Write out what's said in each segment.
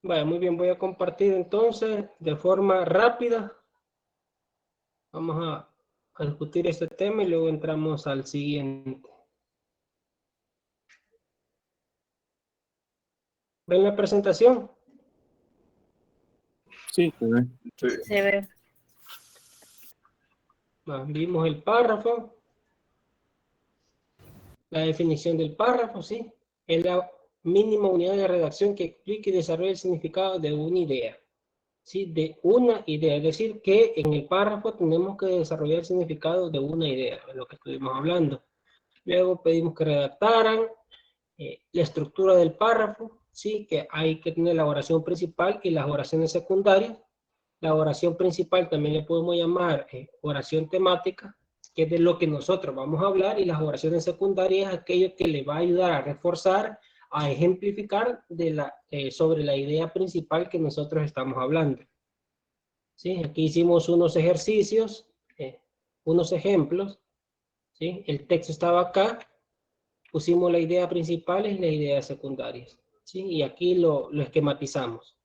Vale, muy bien, voy a compartir entonces de forma rápida. Vamos a discutir este tema y luego entramos al siguiente. ¿Ven la presentación? Sí, se ve. Se ve. Vimos el párrafo, la definición del párrafo, ¿sí? Es la mínima unidad de redacción que explica y desarrolla el significado de una idea, ¿sí? De una idea, es decir, que en el párrafo tenemos que desarrollar el significado de una idea, de lo que estuvimos hablando. Luego pedimos que redactaran la estructura del párrafo, ¿sí? Que hay que tener la oración principal y las oraciones secundarias. La oración principal también le podemos llamar oración temática, que es de lo que nosotros vamos a hablar, y las oraciones secundarias es aquello que le va a ayudar a reforzar, a ejemplificar sobre la idea principal que nosotros estamos hablando. ¿Sí? Aquí hicimos unos ejercicios, unos ejemplos, ¿sí? El texto estaba acá, pusimos la idea principal y las ideas secundarias, ¿sí? Y aquí lo esquematizamos.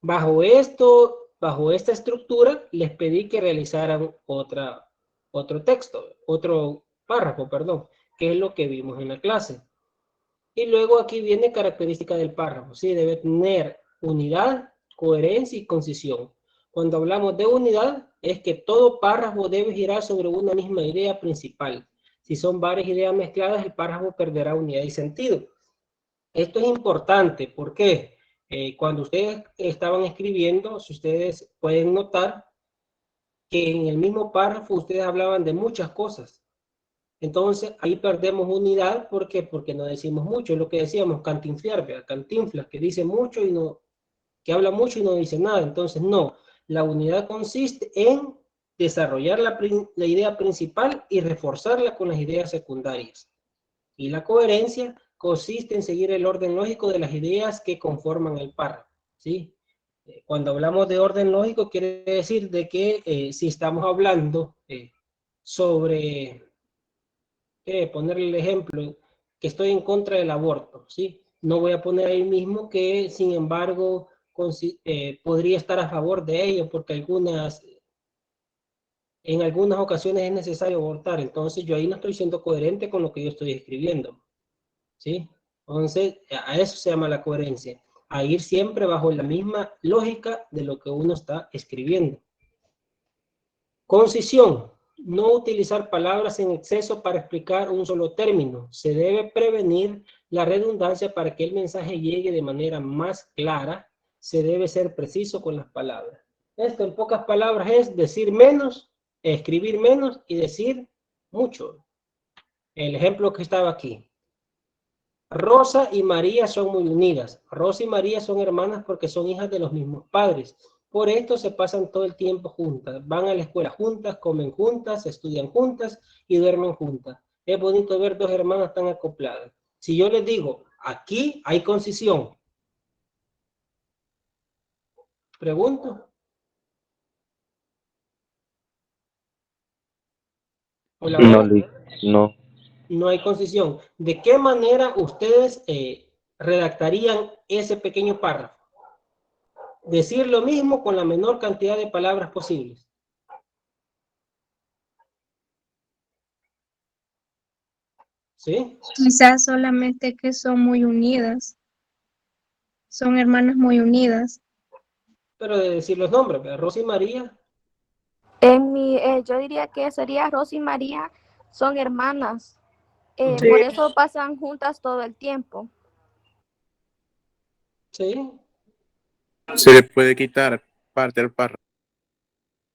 Bajo esta estructura, les pedí que realizaran otro texto, otro párrafo, perdón, que es lo que vimos en la clase. Y luego aquí viene característica del párrafo, ¿sí? Debe tener unidad, coherencia y concisión. Cuando hablamos de unidad, es que todo párrafo debe girar sobre una misma idea principal. Si son varias ideas mezcladas, el párrafo perderá unidad y sentido. Esto es importante, ¿por qué? Cuando ustedes estaban escribiendo, si ustedes pueden notar que en el mismo párrafo ustedes hablaban de muchas cosas. Entonces, ahí perdemos unidad, ¿por qué? Porque no decimos mucho, es lo que decíamos, cantinflar, cantinflas, que dice mucho y no, que habla mucho y no dice nada. Entonces, no, la unidad consiste en desarrollar la idea principal y reforzarla con las ideas secundarias. Y la coherencia consiste en seguir el orden lógico de las ideas que conforman el párrafo, ¿sí? Cuando hablamos de orden lógico, quiere decir de que si estamos hablando sobre, ponerle el ejemplo, que estoy en contra del aborto, ¿sí? No voy a poner ahí mismo que, sin embargo, podría estar a favor de ello, porque en algunas ocasiones es necesario abortar. Entonces, yo ahí no estoy siendo coherente con lo que yo estoy escribiendo, ¿sí? Entonces, a eso se llama la coherencia, a ir siempre bajo la misma lógica de lo que uno está escribiendo. Concisión, no utilizar palabras en exceso para explicar un solo término. Se debe prevenir la redundancia para que el mensaje llegue de manera más clara. Se debe ser preciso con las palabras. Esto en pocas palabras es decir menos, escribir menos y decir mucho. El ejemplo que estaba aquí. Rosa y María son muy unidas. Rosa y María son hermanas porque son hijas de los mismos padres. Por esto se pasan todo el tiempo juntas. Van a la escuela juntas, comen juntas, estudian juntas y duermen juntas. Es bonito ver dos hermanas tan acopladas. Si yo les digo, aquí hay concisión. Pregunto. Hola, No, hola. no. No hay concisión. ¿De qué manera ustedes redactarían ese pequeño párrafo? Decir lo mismo con la menor cantidad de palabras posibles. ¿Sí? Quizás solamente que son muy unidas, son hermanas muy unidas. Pero de decir los nombres, ¿verdad? Rosa y María. Yo diría que sería Rosy y María son hermanas. Sí. Por eso pasan juntas todo el tiempo. Sí. Se le puede quitar parte del párrafo.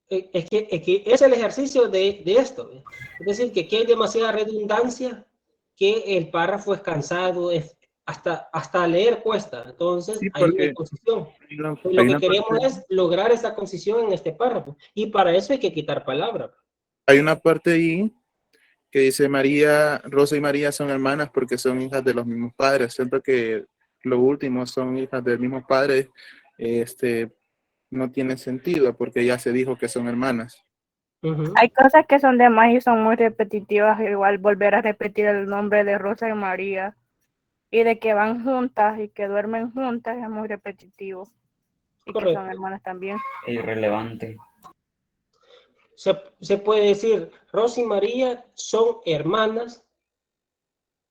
Es que es el ejercicio de esto. Es decir, que aquí hay demasiada redundancia, que el párrafo es cansado, hasta leer cuesta. Entonces, Sí, ahí no hay porque concisión. Pues hay lo que una queremos parte, es lograr esa concisión en este párrafo. Y para eso hay que quitar palabras. hay una parte ahí que dice María, Rosa y María son hermanas porque son hijas de los mismos padres. Siento que lo último son hijas del mismo padre, no tiene sentido porque ya se dijo que son hermanas. Hay cosas que son de más y son muy repetitivas, igual volver a repetir el nombre de Rosa y María. Y de que van juntas y que duermen juntas es muy repetitivo. Y que son Correcto. hermanas también. Irrelevante. Se puede decir, Rosy y María son hermanas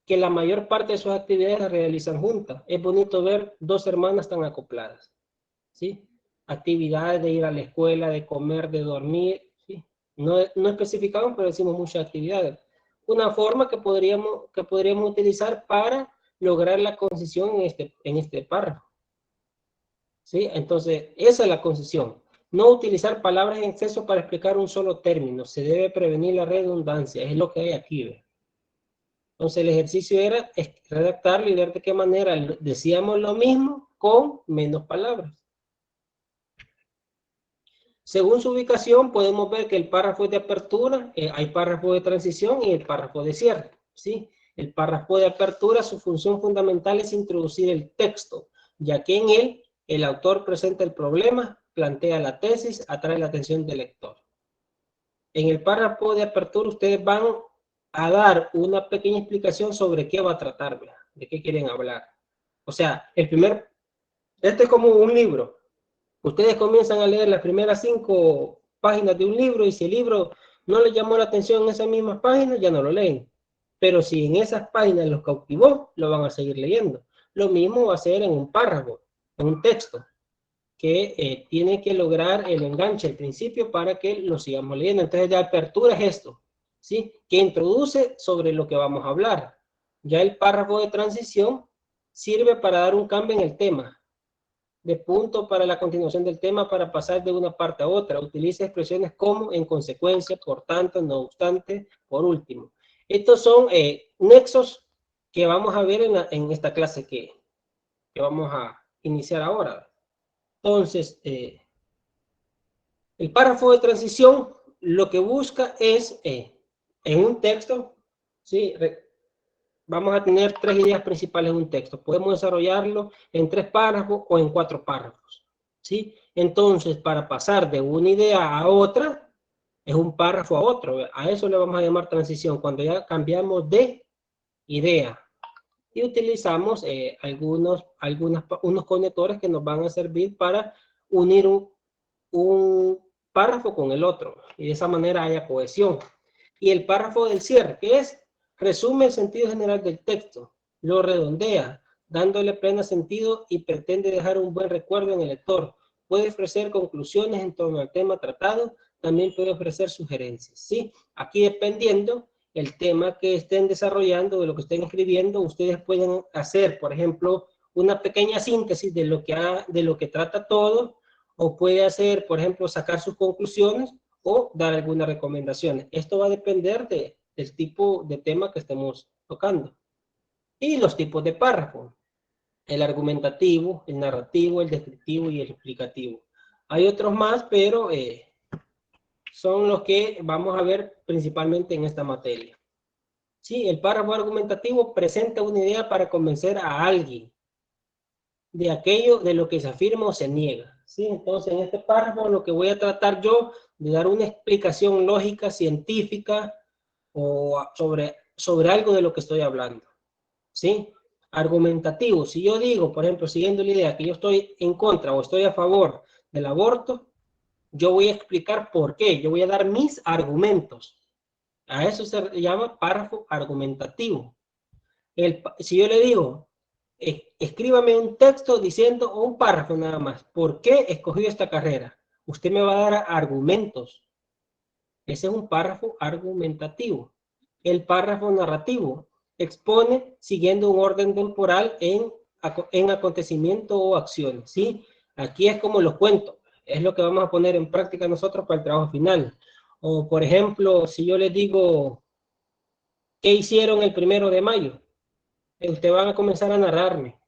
que la mayor parte de sus actividades las realizan juntas. Es bonito ver dos hermanas tan acopladas, ¿sí? Actividades de ir a la escuela, de comer, de dormir, ¿sí? No especificamos, pero decimos muchas actividades. Una forma que podríamos utilizar para lograr la concisión en este párrafo, ¿sí? Entonces, esa es la concisión. No utilizar palabras en exceso para explicar un solo término. Se debe prevenir la redundancia. Es lo que hay aquí, ¿ve? Entonces, el ejercicio era redactarlo y ver de qué manera decíamos lo mismo con menos palabras. Según su ubicación, podemos ver que el párrafo de apertura, hay párrafo de transición y el párrafo de cierre, ¿sí? El párrafo de apertura, su función fundamental es introducir el texto, ya que en él el autor presenta el problema, plantea la tesis, atrae la atención del lector. En el párrafo de apertura ustedes van a dar una pequeña explicación sobre qué va a tratar, ¿verdad? De qué quieren hablar. O sea, este es como un libro. Ustedes comienzan a leer las primeras 5 páginas de un libro y si el libro no les llamó la atención en esas mismas páginas, ya no lo leen. Pero si en esas páginas los cautivó, lo van a seguir leyendo. Lo mismo va a ser en un párrafo, en un texto, que tiene que lograr el enganche al principio para que lo sigamos leyendo. Entonces, de apertura es esto, ¿sí? Que introduce sobre lo que vamos a hablar. Ya el párrafo de transición sirve para dar un cambio en el tema, de punto para la continuación del tema para pasar de una parte a otra. Utiliza expresiones como, en consecuencia, por tanto, no obstante, por último. Estos son nexos que vamos a ver en esta clase que vamos a iniciar ahora. Entonces, el párrafo de transición lo que busca es, en un texto, ¿sí? Vamos a tener 3 ideas principales en un texto. Podemos desarrollarlo en 3 párrafos o en 4 párrafos, ¿sí? Entonces, para pasar de una idea a otra, es un párrafo a otro. A eso le vamos a llamar transición, cuando ya cambiamos de idea. Y utilizamos unos conectores que nos van a servir para unir un párrafo con el otro. Y de esa manera haya cohesión. Y el párrafo del cierre, que es, resume el sentido general del texto, lo redondea, dándole pleno sentido y pretende dejar un buen recuerdo en el lector. Puede ofrecer conclusiones en torno al tema tratado, también puede ofrecer sugerencias, ¿sí? Aquí dependiendo el tema que estén desarrollando, de lo que estén escribiendo, ustedes pueden hacer, por ejemplo, una pequeña síntesis de lo que trata todo, o puede hacer, por ejemplo, sacar sus conclusiones o dar algunas recomendaciones. Esto va a depender del tipo de tema que estemos tocando. Y los tipos de párrafo: el argumentativo, el narrativo, el descriptivo y el explicativo. Hay otros más, pero son los que vamos a ver principalmente en esta materia. Sí, el párrafo argumentativo presenta una idea para convencer a alguien de aquello de lo que se afirma o se niega, ¿sí? Entonces, en este párrafo lo que voy a tratar yo de dar una explicación lógica, científica, o sobre algo de lo que estoy hablando, ¿sí? Argumentativo: si yo digo, por ejemplo, siguiendo la idea que yo estoy en contra o estoy a favor del aborto, yo voy a explicar por qué, yo voy a dar mis argumentos. A eso se llama párrafo argumentativo. Si yo le digo, escríbame un texto diciendo, o un párrafo nada más, ¿por qué escogió esta carrera? Usted me va a dar argumentos. Ese es un párrafo argumentativo. El párrafo narrativo expone siguiendo un orden temporal en acontecimiento o acción, ¿sí? Aquí es como los cuentos, es lo que vamos a poner en práctica nosotros para el trabajo final. O, por ejemplo, si yo les digo, ¿qué hicieron el 1 de mayo? Ustedes van a comenzar a narrarme,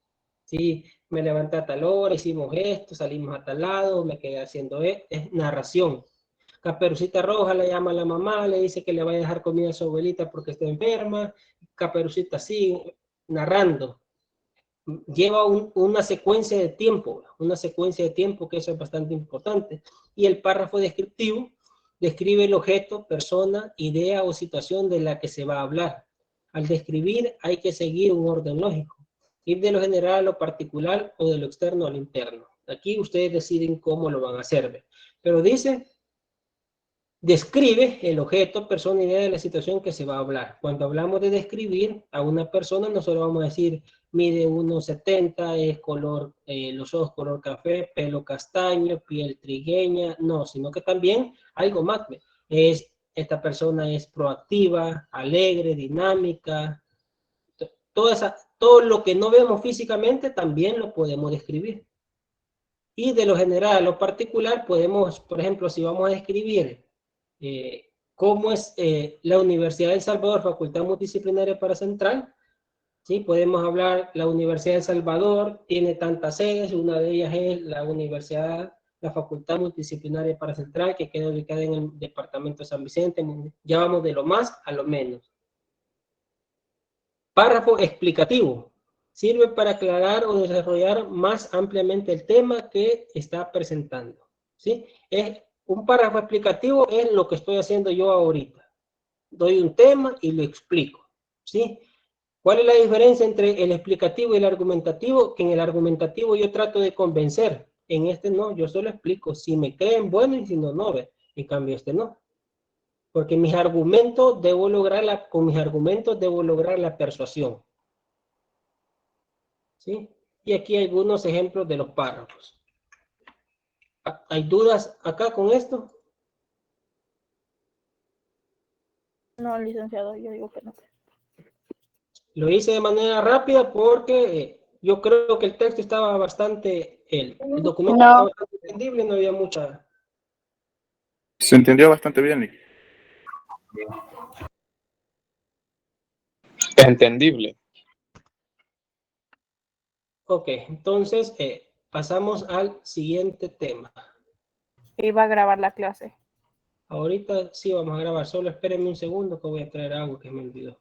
¿sí? Me levanté a tal hora, hicimos esto, salimos a tal lado, me quedé haciendo esto. Es narración. Caperucita Roja le llama a la mamá, le dice que le va a dejar comida a su abuelita porque está enferma. Caperucita sigue narrando. Lleva una secuencia de tiempo, que eso es bastante importante. Y el párrafo descriptivo describe el objeto, persona, idea o situación de la que se va a hablar. Al describir hay que seguir un orden lógico. Ir de lo general a lo particular o de lo externo a lo interno. Aquí ustedes deciden cómo lo van a hacer. Pero dice, describe el objeto, persona, idea de la situación que se va a hablar. Cuando hablamos de describir a una persona, nosotros vamos a decir, mide 1,70, es color, los ojos color café, pelo castaño, piel trigueña. No, sino que también algo más. Esta persona es proactiva, alegre, dinámica. Todo lo que no vemos físicamente también lo podemos describir. Y de lo general a lo particular podemos, por ejemplo, si vamos a describir cómo es la Universidad de El Salvador, Facultad Multidisciplinaria para Central, ¿sí? Podemos hablar, la Universidad de El Salvador tiene tantas sedes, una de ellas es la Facultad Multidisciplinaria para Central, que queda ubicada en el departamento de San Vicente. Ya vamos de lo más a lo menos. Párrafo explicativo. Sirve para aclarar o desarrollar más ampliamente el tema que está presentando. ¿Sí? Un párrafo explicativo es lo que estoy haciendo yo ahorita. Doy un tema y lo explico. ¿Sí? ¿Cuál es la diferencia entre el explicativo y el argumentativo? Que en el argumentativo yo trato de convencer. En este no, yo solo explico. Si me creen, bueno, y si no, no. En cambio, este no. Porque con mis argumentos debo lograr la persuasión. ¿Sí? Y aquí hay algunos ejemplos de los párrafos. ¿Hay dudas acá con esto? No, licenciado, yo digo que no. Lo hice de manera rápida porque yo creo que el texto estaba bastante, el documento No. estaba bastante entendible, no había mucha... Se entendió bastante bien, Lee. Entendible. Ok, entonces pasamos al siguiente tema. Iba a grabar la clase. Ahorita sí vamos a grabar, solo espérenme un segundo que voy a traer algo que me olvidó.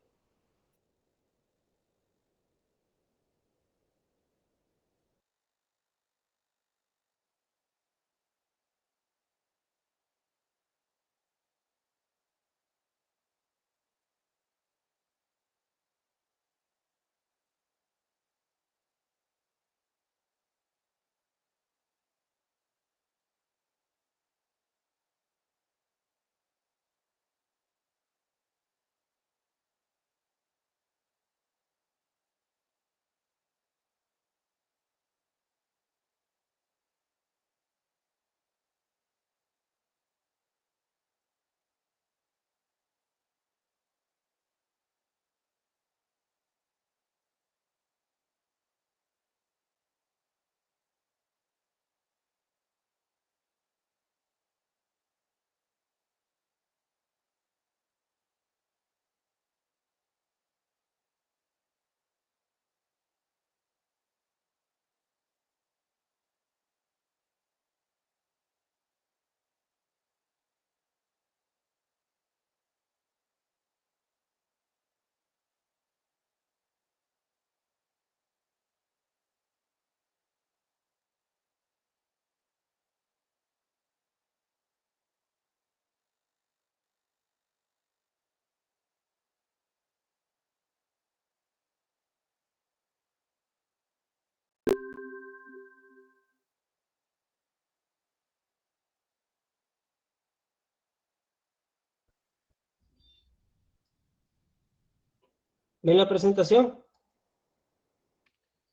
¿Ven la presentación?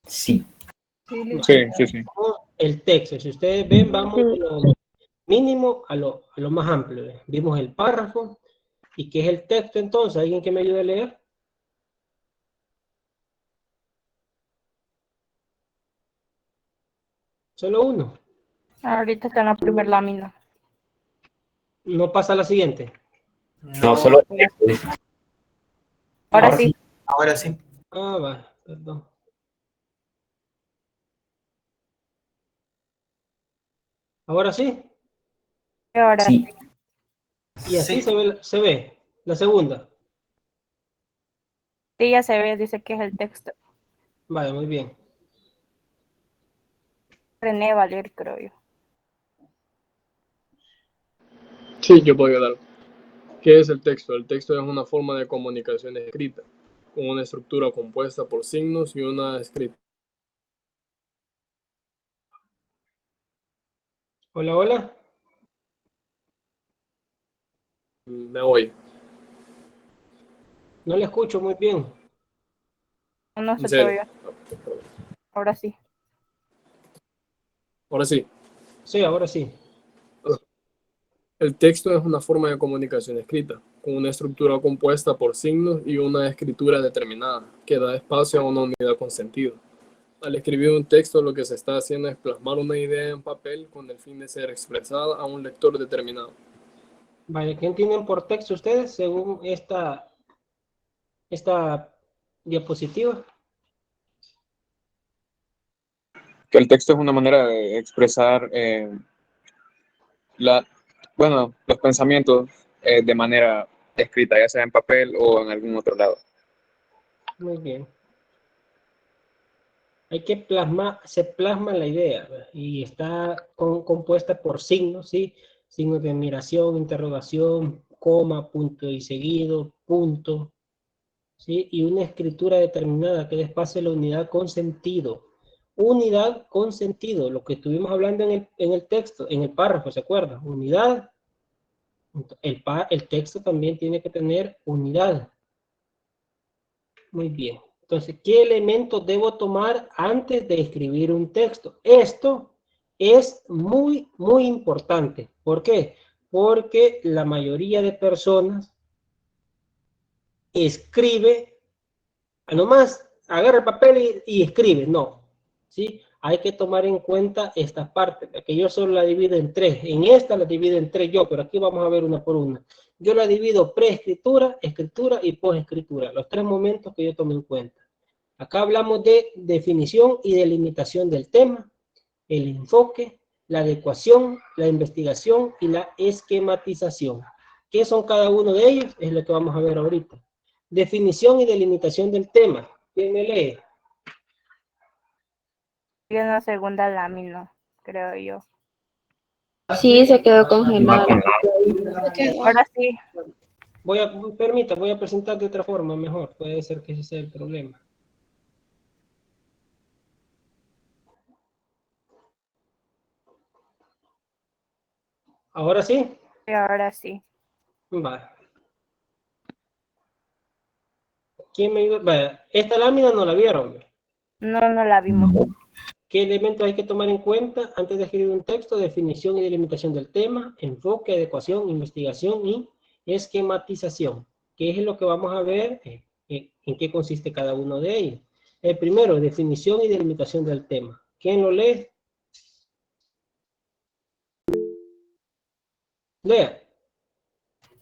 Sí. Sí. El texto, si ustedes ven, vamos de lo mínimo a lo más amplio. Vimos el párrafo. ¿Y qué es el texto entonces? ¿Alguien que me ayude a leer? Solo uno. Ahorita está en la primera lámina. No pasa a la siguiente. No, solo. Ahora sí. Ahora sí. Ah, va, perdón. Ahora sí. Ahora Sí. Y así Sí. se ve la segunda. sí, ya se ve, dice que es el texto. Vale, muy bien. René Valer, creo yo. Sí, yo puedo ayudar. ¿Qué es el texto? El texto es una forma de comunicación escrita. con una estructura compuesta por signos y una escritura. Hola, hola. Me oye. No le escucho muy bien. No ¿En se te serio? oye. Ahora sí. Ahora sí. Sí, ahora sí. El texto es una forma de comunicación escrita, con una estructura compuesta por signos y una escritura determinada, que da espacio a una unidad con sentido. Al escribir un texto, lo que se está haciendo es plasmar una idea en papel con el fin de ser expresada a un lector determinado. Vale, ¿qué entienden por texto ustedes según esta diapositiva? Que el texto es una manera de expresar los pensamientos de manera escrita, ya sea en papel o en algún otro lado. Muy bien. Hay que plasmar, se plasma la idea, ¿verdad? Y está compuesta por signos, ¿sí? Signos de admiración, interrogación, coma, punto y seguido, punto, ¿sí? Y una escritura determinada que despace la unidad con sentido. Unidad con sentido, lo que estuvimos hablando en el texto, en el párrafo, ¿se acuerdan? Unidad. El texto también tiene que tener unidad. Muy bien. Entonces, ¿qué elementos debo tomar antes de escribir un texto? Esto es muy, muy importante. ¿Por qué? Porque la mayoría de personas escribe, nomás agarra el papel y escribe. No, ¿sí? Hay que tomar en cuenta esta parte, que yo solo la divido en tres. En esta la divido en tres yo, pero aquí vamos a ver una por una. Yo la divido preescritura, escritura y posescritura, los tres momentos que yo tomo en cuenta. Acá hablamos de definición y delimitación del tema, el enfoque, la adecuación, la investigación y la esquematización. ¿Qué son cada uno de ellos? Es lo que vamos a ver ahorita. Definición y delimitación del tema. ¿Quién me lee? Y en la segunda lámina, creo yo. Sí, se quedó congelado. Ahora sí. Voy a presentar de otra forma mejor. Puede ser que ese sea el problema. ¿Ahora sí? Y ahora sí. Va. ¿Quién me ayuda? Va. Esta lámina no la vieron. No, no la vimos. ¿Qué elementos hay que tomar en cuenta antes de escribir un texto? Definición y delimitación del tema, enfoque, adecuación, investigación y esquematización. ¿Qué es lo que vamos a ver? ¿En qué consiste cada uno de ellos? El primero, definición y delimitación del tema. ¿Quién lo lee? Lea.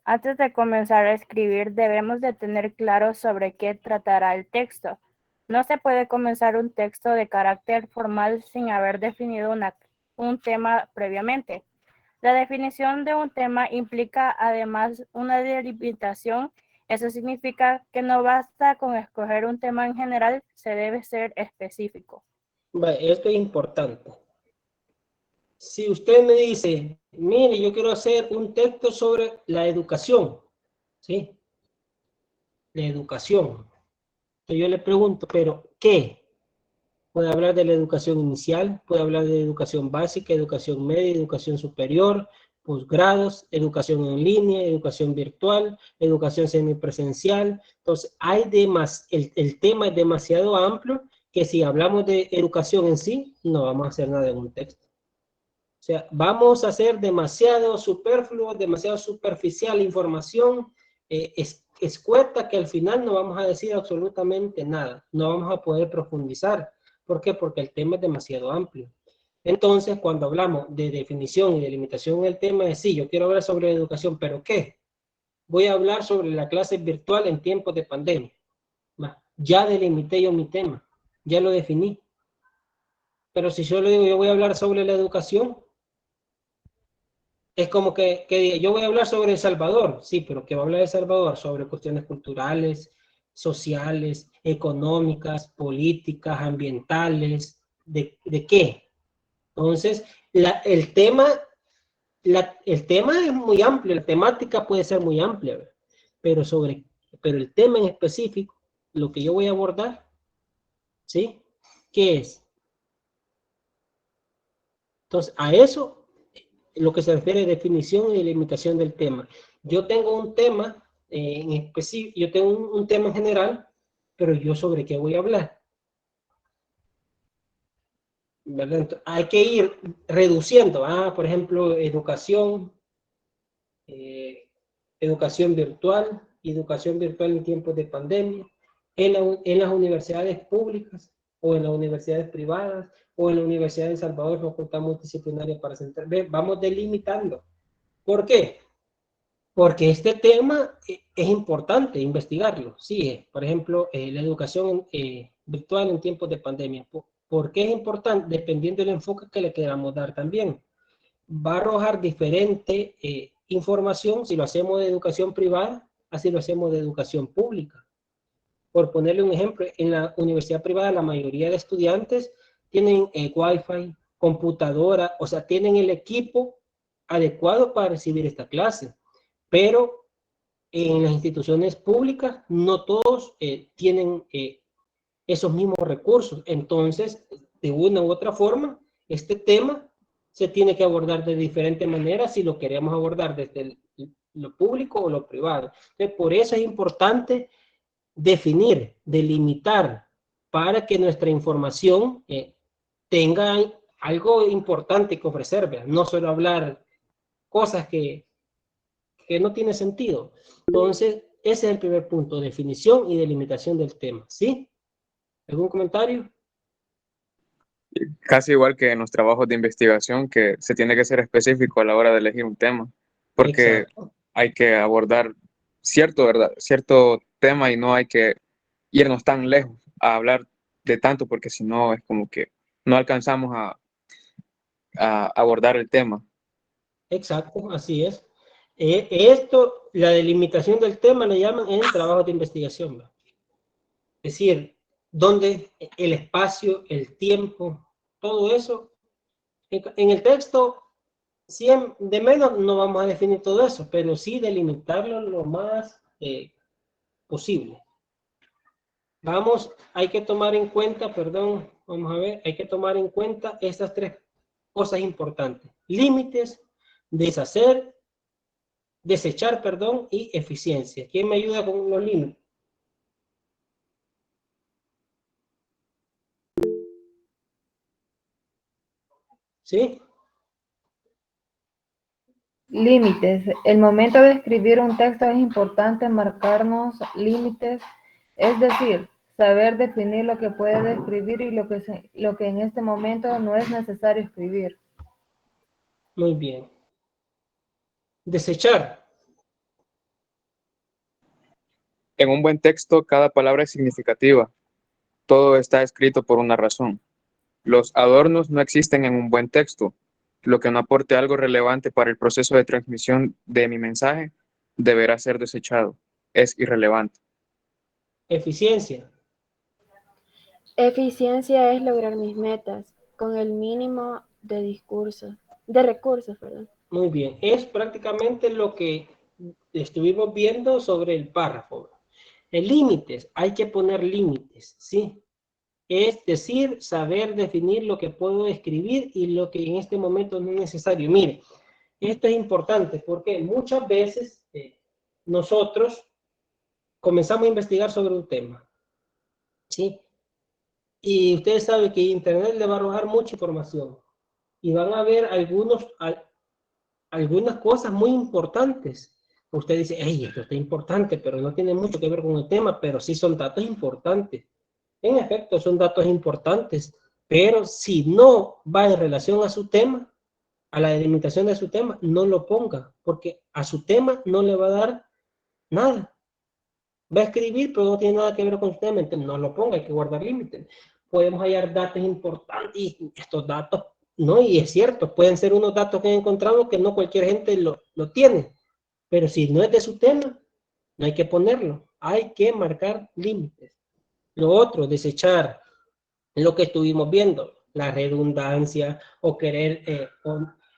Antes de comenzar a escribir, debemos de tener claro sobre qué tratará el texto. No se puede comenzar un texto de carácter formal sin haber definido un tema previamente. La definición de un tema implica además una delimitación. Eso significa que no basta con escoger un tema en general, se debe ser específico. Esto es importante. Si usted me dice, mire, yo quiero hacer un texto sobre la educación, ¿sí? La educación. Entonces yo le pregunto, ¿pero qué? Puede hablar de la educación inicial, puede hablar de educación básica, educación media, educación superior, posgrados, educación en línea, educación virtual, educación semipresencial. Entonces, el tema es demasiado amplio que si hablamos de educación en sí, no vamos a hacer nada en un texto. O sea, vamos a hacer demasiado superfluo, demasiado superficial información, escueta, que al final no vamos a decir absolutamente nada, no vamos a poder profundizar. ¿Por qué? Porque el tema es demasiado amplio. Entonces, cuando hablamos de definición y delimitación del tema, es sí, yo quiero hablar sobre educación, ¿pero qué? Voy a hablar sobre la clase virtual en tiempos de pandemia. Ya delimité yo mi tema, ya lo definí. Pero si yo le digo, yo voy a hablar sobre la educación, es como que yo voy a hablar sobre El Salvador, sí, pero ¿qué va a hablar de El Salvador? Sobre cuestiones culturales, sociales, económicas, políticas, ambientales, ¿de qué? Entonces, el tema es muy amplio, la temática puede ser muy amplia, pero el tema en específico lo que yo voy a abordar, ¿sí? ¿Qué es? Entonces, a eso, lo que se refiere a definición y delimitación del tema. Yo tengo un tema en específico, yo tengo un tema en general, pero yo sobre qué voy a hablar. ¿Verdad? Entonces, hay que ir reduciendo, por ejemplo, educación virtual, educación virtual en tiempos de pandemia, en las universidades públicas o en las universidades privadas o en la Universidad de El Salvador, facultad multidisciplinaria para centrar. Vamos delimitando. ¿Por qué? Porque este tema es importante investigarlo. Sí, por ejemplo, la educación virtual en tiempos de pandemia. ¿Por qué es importante? Dependiendo del enfoque que le queramos dar también. Va a arrojar diferente información si lo hacemos de educación privada, así lo hacemos de educación pública. Por ponerle un ejemplo, en la universidad privada la mayoría de estudiantes tienen Wi-Fi, computadora, o sea, tienen el equipo adecuado para recibir esta clase. Pero en las instituciones públicas no todos tienen esos mismos recursos. Entonces, de una u otra forma, este tema se tiene que abordar de diferentes maneras si lo queremos abordar desde lo público o lo privado. Entonces, por eso es importante definir, delimitar, para que nuestra información tenga algo importante que ofrecer, ¿verdad? No solo hablar cosas que no tiene sentido. Entonces, ese es el primer punto, definición y delimitación del tema, ¿sí? ¿Algún comentario? Casi igual que en los trabajos de investigación, que se tiene que ser específico a la hora de elegir un tema, porque Exacto. hay que abordar cierto tema y no hay que irnos tan lejos a hablar de tanto, porque si no es como que no alcanzamos a abordar el tema. Exacto, así es. Esto, la delimitación del tema le llaman en trabajo de investigación, ¿va? Es decir, donde el espacio, el tiempo, todo eso, en el texto, de menos no vamos a definir todo eso, pero sí delimitarlo lo más posible. Vamos, hay que tomar en cuenta, perdón, vamos a ver, hay que tomar en cuenta estas tres cosas importantes. Límites, desechar, perdón, y eficiencia. ¿Quién me ayuda con los límites? ¿Sí? Límites. El momento de escribir un texto es importante marcarnos límites, es decir, saber definir lo que puede describir y lo que en este momento no es necesario escribir. Muy bien. Desechar. En un buen texto, cada palabra es significativa. Todo está escrito por una razón. Los adornos no existen en un buen texto. Lo que no aporte algo relevante para el proceso de transmisión de mi mensaje deberá ser desechado. Es irrelevante. Eficiencia. Eficiencia es lograr mis metas con el mínimo de recursos, perdón. Muy bien. Es prácticamente lo que estuvimos viendo sobre el párrafo. Límites. Hay que poner límites, ¿sí? Es decir, saber definir lo que puedo escribir y lo que en este momento no es necesario. Mire, esto es importante porque muchas veces nosotros comenzamos a investigar sobre un tema, ¿sí? Y ustedes saben que Internet le va a arrojar mucha información y van a ver algunas cosas muy importantes. Usted dice, hey, esto está importante, pero no tiene mucho que ver con el tema, pero sí son datos importantes. En efecto, son datos importantes, pero si no va en relación a su tema, a la delimitación de su tema, no lo ponga, porque a su tema no le va a dar nada. Va a escribir, pero no tiene nada que ver con su tema, entonces no lo ponga, hay que guardar límites. Podemos hallar datos importantes y estos datos, no, y es cierto, pueden ser unos datos que encontramos que no cualquier gente lo tiene, pero si no es de su tema, no hay que ponerlo, hay que marcar límites. Lo otro, desechar lo que estuvimos viendo, la redundancia o querer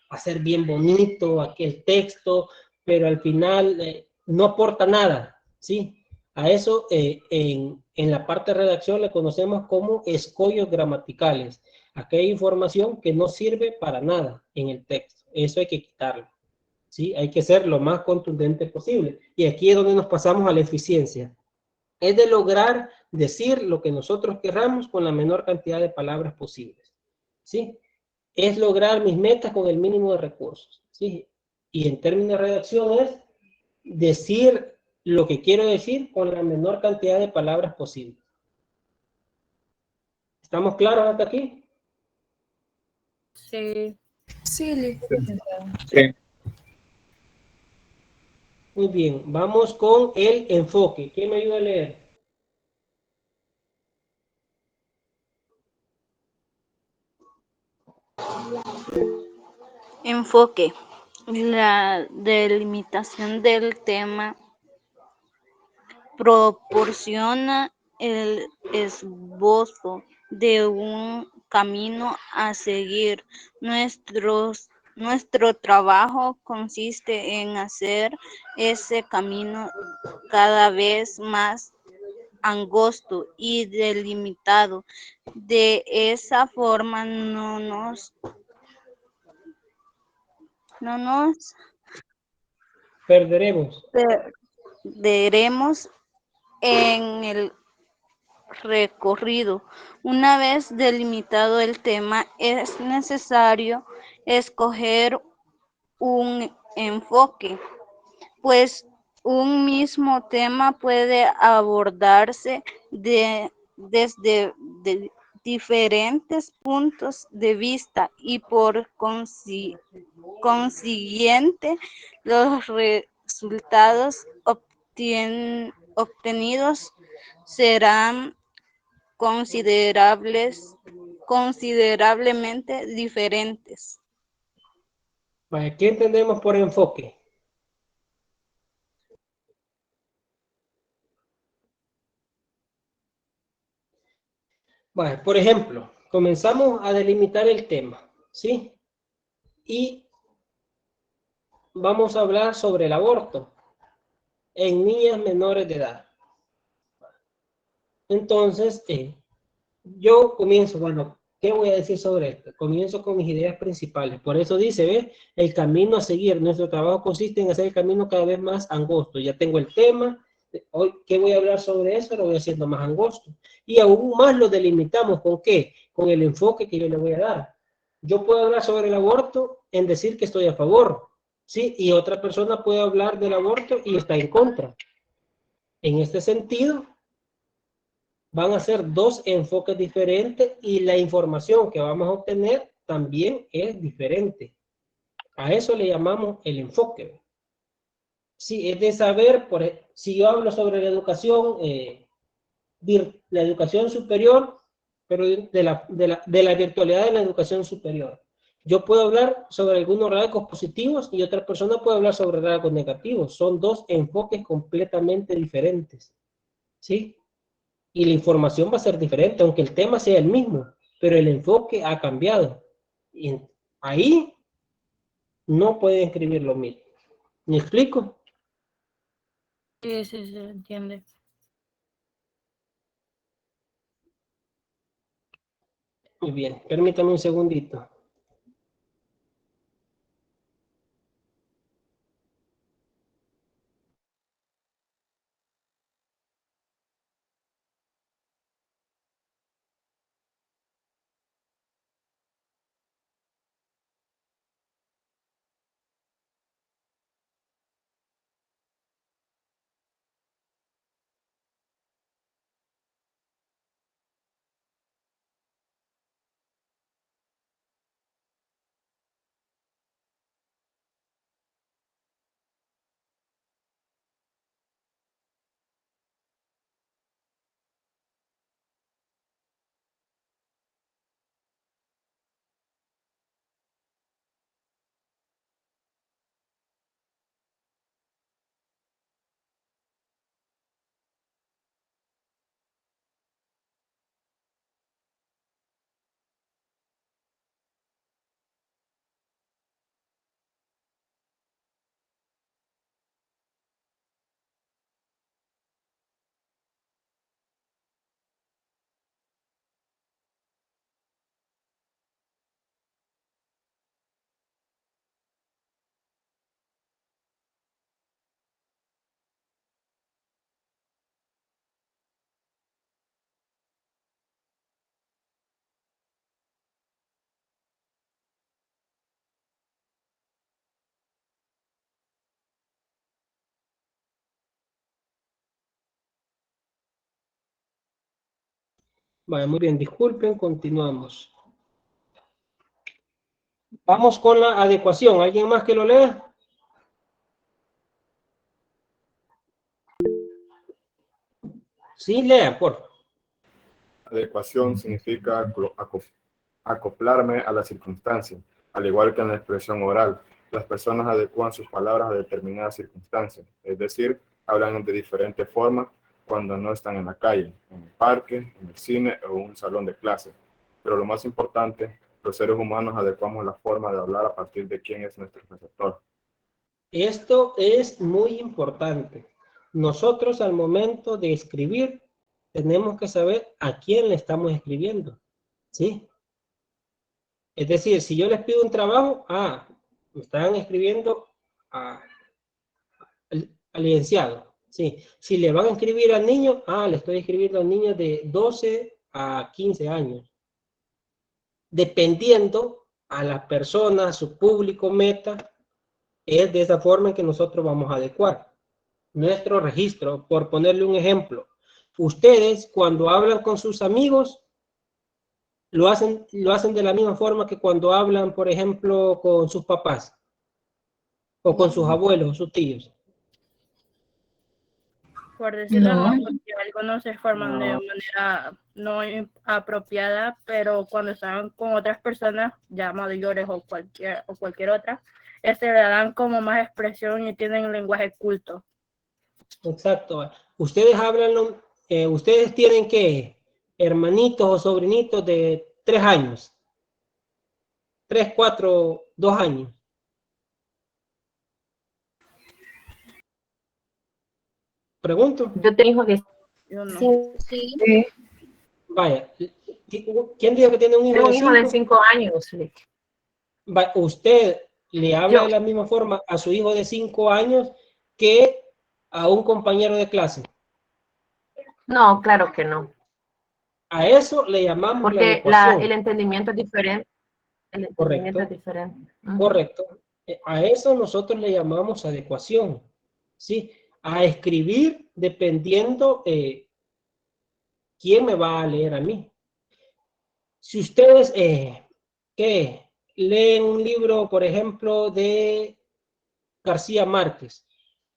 hacer bien bonito aquel texto, pero al final no aporta nada, ¿sí? A eso en la parte de redacción le conocemos como escollos gramaticales. Aquí hay información que no sirve para nada en el texto. Eso hay que quitarlo. ¿Sí? Hay que ser lo más contundente posible. Y aquí es donde nos pasamos a la eficiencia. Es de lograr decir lo que nosotros querramos con la menor cantidad de palabras posibles. ¿Sí? Es lograr mis metas con el mínimo de recursos. ¿Sí? Y en términos de redacción es decir lo que quiero decir con la menor cantidad de palabras posible. ¿Estamos claros hasta aquí? Sí. Sí, licenciado. Sí. Muy bien, vamos con el enfoque. ¿Quién me ayuda a leer? Enfoque. La delimitación del tema proporciona el esbozo de un camino a seguir. Nuestro trabajo consiste en hacer ese camino cada vez más angosto y delimitado. De esa forma no nos Perderemos. perderemos en el recorrido. Una vez delimitado el tema, es necesario escoger un enfoque, pues un mismo tema puede abordarse desde diferentes puntos de vista y por consiguiente los resultados obtenidos serán considerablemente diferentes. Vale, ¿qué entendemos por enfoque? Vale, por ejemplo, comenzamos a delimitar el tema, ¿sí? Y vamos a hablar sobre el aborto en niñas menores de edad. Entonces, yo comienzo, bueno, ¿qué voy a decir sobre esto? Comienzo con mis ideas principales. Por eso dice, ¿ves? El camino a seguir. Nuestro trabajo consiste en hacer el camino cada vez más angosto. Ya tengo el tema. Hoy, ¿qué voy a hablar sobre eso? Lo voy haciendo más angosto. Y aún más lo delimitamos. ¿Con qué? Con el enfoque que yo le voy a dar. Yo puedo hablar sobre el aborto en decir que estoy a favor, ¿sí? Y otra persona puede hablar del aborto y está en contra. En este sentido, van a ser dos enfoques diferentes y la información que vamos a obtener también es diferente. A eso le llamamos el enfoque. Sí, es de saber, si yo hablo sobre la educación superior, pero de la virtualidad de la educación superior. Yo puedo hablar sobre algunos rasgos positivos y otra persona puede hablar sobre rasgos negativos. Son dos enfoques completamente diferentes. ¿Sí? Y la información va a ser diferente, aunque el tema sea el mismo, pero el enfoque ha cambiado. Y ahí no pueden escribir lo mismo. ¿Me explico? Sí, sí, se entiende. Muy bien, permítame un segundito. Vale, muy bien, disculpen, continuamos. Vamos con la adecuación. ¿Alguien más que lo lea? Sí, lea, por favor. Adecuación significa acoplarme a las circunstancias, al igual que en la expresión oral. Las personas adecuan sus palabras a determinadas circunstancias, es decir, hablan de diferentes formas cuando no están en la calle, en el parque, en el cine o en un salón de clase. Pero lo más importante, los seres humanos adecuamos la forma de hablar a partir de quién es nuestro receptor. Esto es muy importante. Nosotros al momento de escribir tenemos que saber a quién le estamos escribiendo, ¿sí? Es decir, si yo les pido un trabajo, me están escribiendo al licenciado, ¿sí? Si le van a escribir al niño, le estoy escribiendo al niño de 12 a 15 años. Dependiendo a la persona, a su público meta, es de esa forma en que nosotros vamos a adecuar nuestro registro. Por ponerle un ejemplo, ustedes cuando hablan con sus amigos, lo hacen de la misma forma que cuando hablan, por ejemplo, con sus papás, o con sus abuelos, o sus tíos. Por decirlo, No. no, porque algunos se forman de manera no apropiada, pero cuando están con otras personas, ya mayores o cualquier otra, le dan como más expresión y tienen un lenguaje culto. Exacto. Ustedes hablan, ustedes tienen que hermanitos o sobrinitos de 3 años, 3, 4, 2 años. Pregunto. Yo tengo hijos de Yo no. sí. Vaya, ¿quién dijo que tiene un hijo Tengo de un hijo de 5? 5 años. ¿Usted le habla de la misma forma a su hijo de 5 años que a un compañero de clase? No, claro que no. A eso le llamamos la Porque adecuación. el entendimiento es diferente. El entendimiento Correcto. es diferente. Correcto. A eso nosotros le llamamos adecuación. ¿Sí? A escribir dependiendo quién me va a leer a mí. Si ustedes leen un libro, por ejemplo, de García Márquez,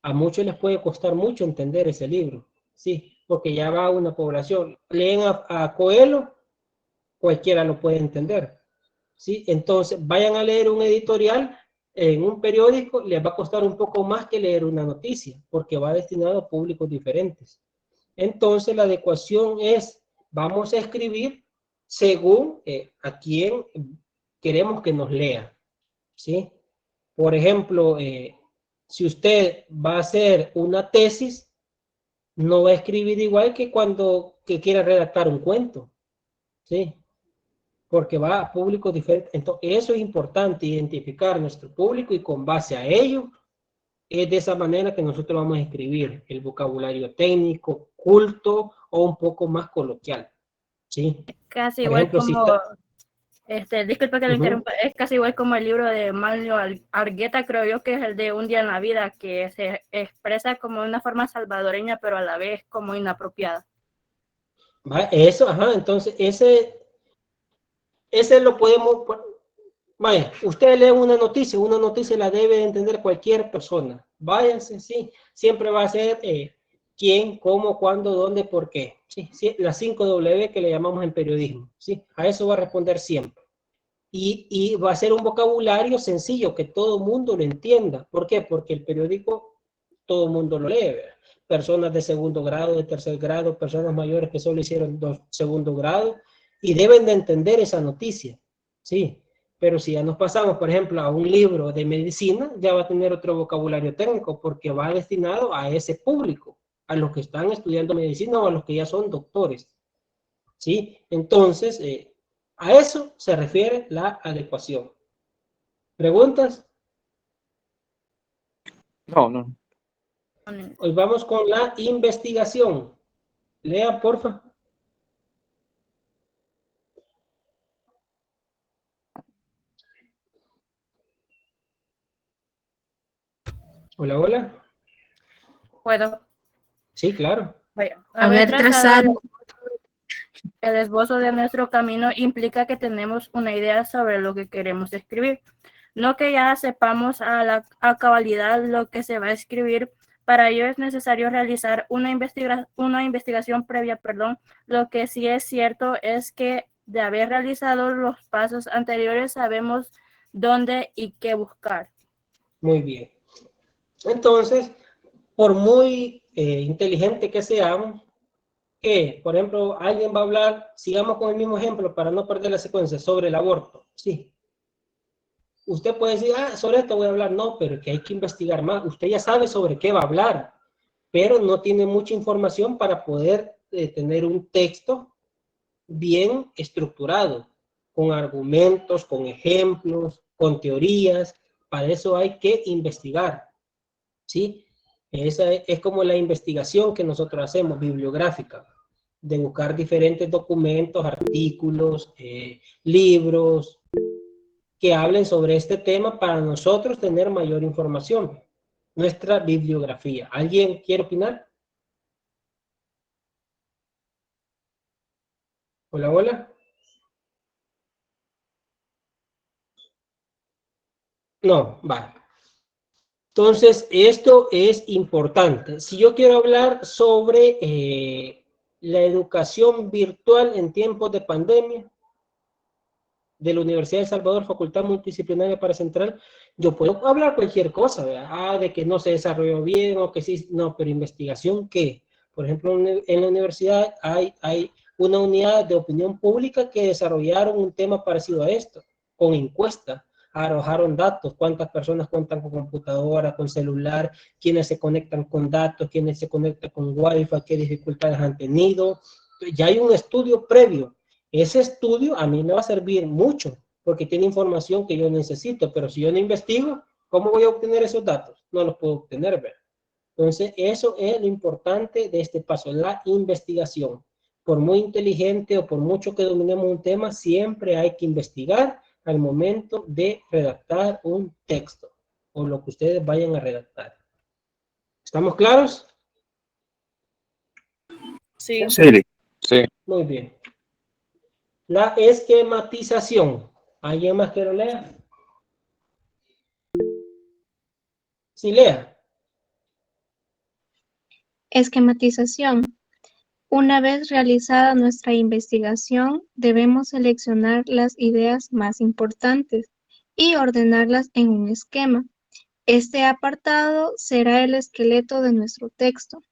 a muchos les puede costar mucho entender ese libro, sí, porque ya va una población. Leen a Coelho, cualquiera lo puede entender, sí. Entonces vayan a leer un editorial en un periódico, les va a costar un poco más que leer una noticia, porque va destinado a públicos diferentes. Entonces la adecuación es, vamos a escribir según a quién queremos que nos lea, ¿sí? Por ejemplo, si usted va a hacer una tesis, no va a escribir igual que cuando quiera redactar un cuento, ¿sí? Porque va a públicos diferentes. Entonces, eso es importante, identificar nuestro público y con base a ello, es de esa manera que nosotros vamos a escribir el vocabulario técnico, culto o un poco más coloquial, ¿sí? Casi Por igual ejemplo, si como, está... disculpa que lo interrumpa, es casi igual como el libro de Manuel Argueta, creo yo, que es el de Un día en la vida, que se expresa como de una forma salvadoreña, pero a la vez como inapropiada. Eso, entonces ese lo podemos... Vaya, usted lee una noticia la debe de entender cualquier persona. Váyanse, sí, siempre va a ser quién, cómo, cuándo, dónde, por qué. Sí, las 5 W que le llamamos en periodismo, sí, a eso va a responder siempre. Y va a ser un vocabulario sencillo que todo mundo lo entienda. ¿Por qué? Porque el periódico todo mundo lo lee. Personas de segundo grado, de tercer grado, personas mayores que solo hicieron segundo grado y deben de entender esa noticia, sí. Pero si ya nos pasamos, por ejemplo, a un libro de medicina, ya va a tener otro vocabulario técnico porque va destinado a ese público, a los que están estudiando medicina o a los que ya son doctores, ¿sí? Entonces, a eso se refiere la adecuación. ¿Preguntas? No. Hoy vamos con la investigación. Lea, porfa. Hola, hola. ¿Puedo? Sí, claro. Vaya, haber trazado El esbozo de nuestro camino implica que tenemos una idea sobre lo que queremos escribir. No que ya sepamos a cabalidad lo que se va a escribir. Para ello es necesario realizar una investigación previa. Lo que sí es cierto es que de haber realizado los pasos anteriores sabemos dónde y qué buscar. Muy bien. Entonces, por muy inteligente que seamos, por ejemplo, alguien va a hablar, sigamos con el mismo ejemplo para no perder la secuencia, sobre el aborto. Sí. Usted puede decir, sobre esto voy a hablar. No, pero que hay que investigar más. Usted ya sabe sobre qué va a hablar, pero no tiene mucha información para poder tener un texto bien estructurado, con argumentos, con ejemplos, con teorías. Para eso hay que investigar, ¿sí? Esa es como la investigación que nosotros hacemos, bibliográfica, de buscar diferentes documentos, artículos, libros, que hablen sobre este tema para nosotros tener mayor información. Nuestra bibliografía. ¿Alguien quiere opinar? Hola, hola. No, vale. Entonces, esto es importante. Si yo quiero hablar sobre la educación virtual en tiempos de pandemia, de la Universidad de El Salvador, Facultad Multidisciplinaria para Central, yo puedo hablar cualquier cosa, ¿verdad? De que no se desarrolló bien o que sí, no, pero investigación, ¿qué? Por ejemplo, en la universidad hay una unidad de opinión pública que desarrollaron un tema parecido a esto, con encuesta, arrojaron datos, cuántas personas cuentan con computadora, con celular, quiénes se conectan con datos, quiénes se conectan con Wi-Fi, qué dificultades han tenido. Ya hay un estudio previo. Ese estudio a mí me va a servir mucho, porque tiene información que yo necesito, pero si yo no investigo, ¿cómo voy a obtener esos datos? No los puedo obtener, ¿verdad? Entonces, eso es lo importante de este paso, la investigación. Por muy inteligente o por mucho que dominemos un tema, siempre hay que investigar al momento de redactar un texto o lo que ustedes vayan a redactar. ¿Estamos claros? Sí. Sí. Muy bien. La esquematización. ¿Alguien más que lo lea? Sí, lea. Esquematización. Una vez realizada nuestra investigación, debemos seleccionar las ideas más importantes y ordenarlas en un esquema. Este apartado será el esqueleto de nuestro texto.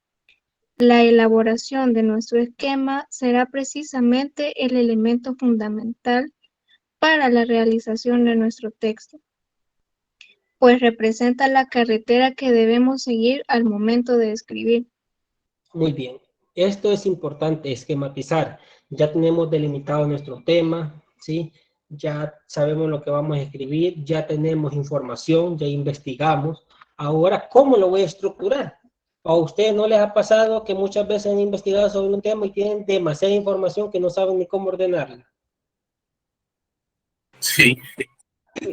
La elaboración de nuestro esquema será precisamente el elemento fundamental para la realización de nuestro texto, pues representa la carretera que debemos seguir al momento de escribir. Muy bien. Esto es importante, esquematizar. Ya tenemos delimitado nuestro tema, ¿sí? Ya sabemos lo que vamos a escribir, ya tenemos información, ya investigamos. Ahora, ¿cómo lo voy a estructurar? ¿A ustedes no les ha pasado que muchas veces han investigado sobre un tema y tienen demasiada información que no saben ni cómo ordenarla? Sí.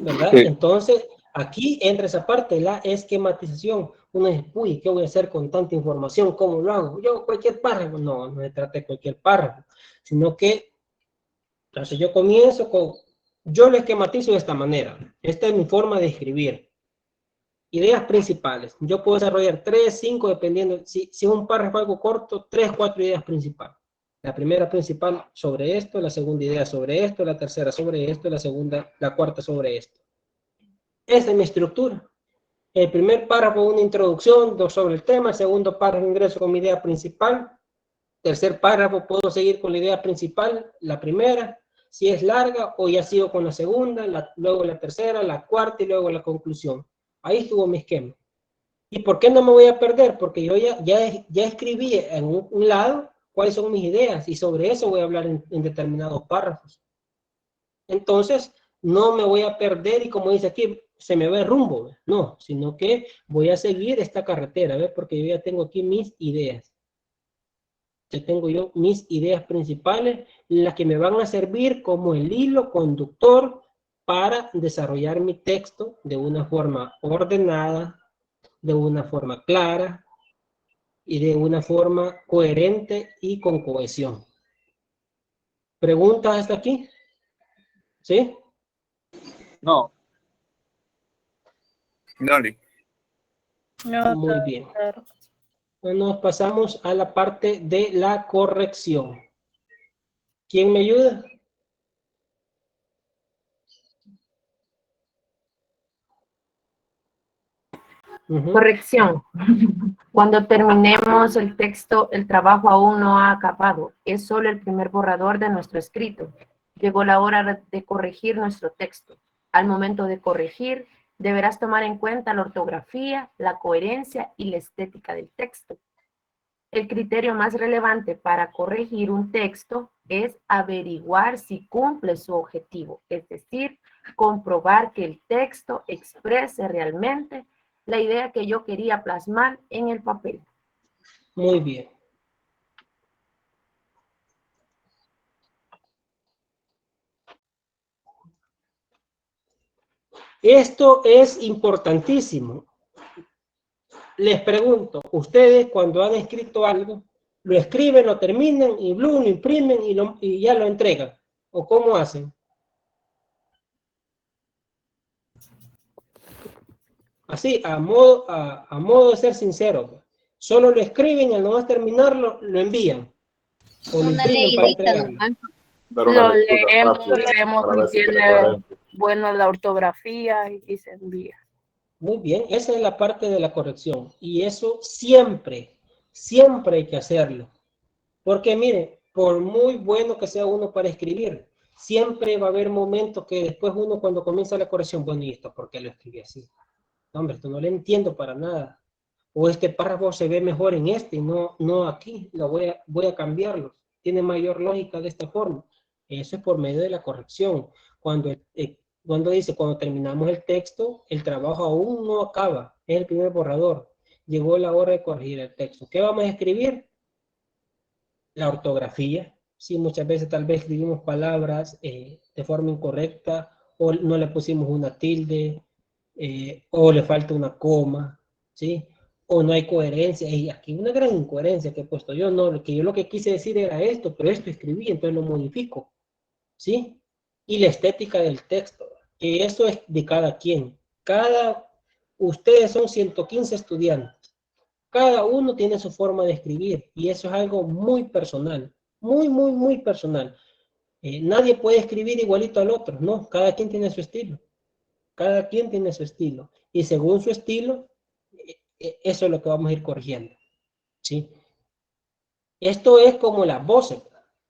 ¿Verdad? Sí. Entonces, aquí entra esa parte, la esquematización. Uno dice, uy, ¿qué voy a hacer con tanta información? ¿Cómo lo hago? Yo cualquier párrafo. No, no se trata de cualquier párrafo, sino que, entonces yo comienzo con, yo lo esquematizo de esta manera. Esta es mi forma de escribir. Ideas principales. Yo puedo desarrollar 3, 5, dependiendo, si es un párrafo algo corto, 3, 4 ideas principales. La primera principal sobre esto, la segunda idea sobre esto, la tercera sobre esto, la segunda, la cuarta sobre esto. Esa es mi estructura. El primer párrafo, una introducción sobre el tema. El segundo párrafo, ingreso con mi idea principal. Tercer párrafo, puedo seguir con la idea principal, la primera, si es larga, o ya sigo con la segunda, luego la tercera, la cuarta y luego la conclusión. Ahí estuvo mi esquema. ¿Y por qué no me voy a perder? Porque yo ya escribí en un lado cuáles son mis ideas y sobre eso voy a hablar en determinados párrafos. Entonces, no me voy a perder y como dice aquí, se me va el rumbo. No, sino que voy a seguir esta carretera, ¿ves? Porque yo ya tengo aquí mis ideas. Ya tengo yo mis ideas principales, las que me van a servir como el hilo conductor para desarrollar mi texto de una forma ordenada, de una forma clara y de una forma coherente y con cohesión. ¿Preguntas hasta aquí? ¿Sí? No. Noli. No, Muy bien. claro. Nos pasamos a la parte de la corrección. ¿Quién me ayuda? Corrección. Cuando terminemos el texto, el trabajo aún no ha acabado. Es solo el primer borrador de nuestro escrito. Llegó la hora de corregir nuestro texto. Al momento de corregir, deberás tomar en cuenta la ortografía, la coherencia y la estética del texto. El criterio más relevante para corregir un texto es averiguar si cumple su objetivo, es decir, comprobar que el texto exprese realmente la idea que yo quería plasmar en el papel. Muy bien. Esto es importantísimo. Les pregunto, ustedes cuando han escrito algo, lo escriben, lo terminan y lo imprimen y ya lo entregan. ¿O cómo hacen? Así, a modo de ser sincero. Solo lo escriben y al no terminarlo, lo envían. O lo Una imprimen para leidita entregarlo. nomás. Dar una Lo lectura leemos, rápida vemos para si ver si queda tiene coherente. bueno la ortografía y se envía. Muy bien, esa es la parte de la corrección. Y eso siempre, siempre hay que hacerlo. Porque mire, por muy bueno que sea uno para escribir, siempre va a haber momentos que después uno cuando comienza la corrección, bueno, ¿y esto por qué lo escribí así? No, hombre, esto no lo entiendo para nada. O este párrafo se ve mejor en este y no aquí, voy a cambiarlo. Tiene mayor lógica de esta forma. Eso es por medio de la corrección. Cuando dice, cuando terminamos el texto, el trabajo aún no acaba, es el primer borrador. Llegó la hora de corregir el texto. ¿Qué vamos a escribir? La ortografía. Sí, muchas veces tal vez escribimos palabras de forma incorrecta o no le pusimos una tilde o le falta una coma, ¿sí? O no hay coherencia. Y aquí una gran incoherencia que he puesto yo, no, que yo lo que quise decir era esto, pero esto escribí, entonces lo modifico, ¿sí? Y la estética del texto, que eso es de cada quien. Ustedes son 115 estudiantes. Cada uno tiene su forma de escribir y eso es algo muy personal, muy, muy, muy personal. Nadie puede escribir igualito al otro, no, cada quien tiene su estilo, cada quien tiene su estilo y según su estilo, eso es lo que vamos a ir corrigiendo, ¿sí? Esto es como las voces.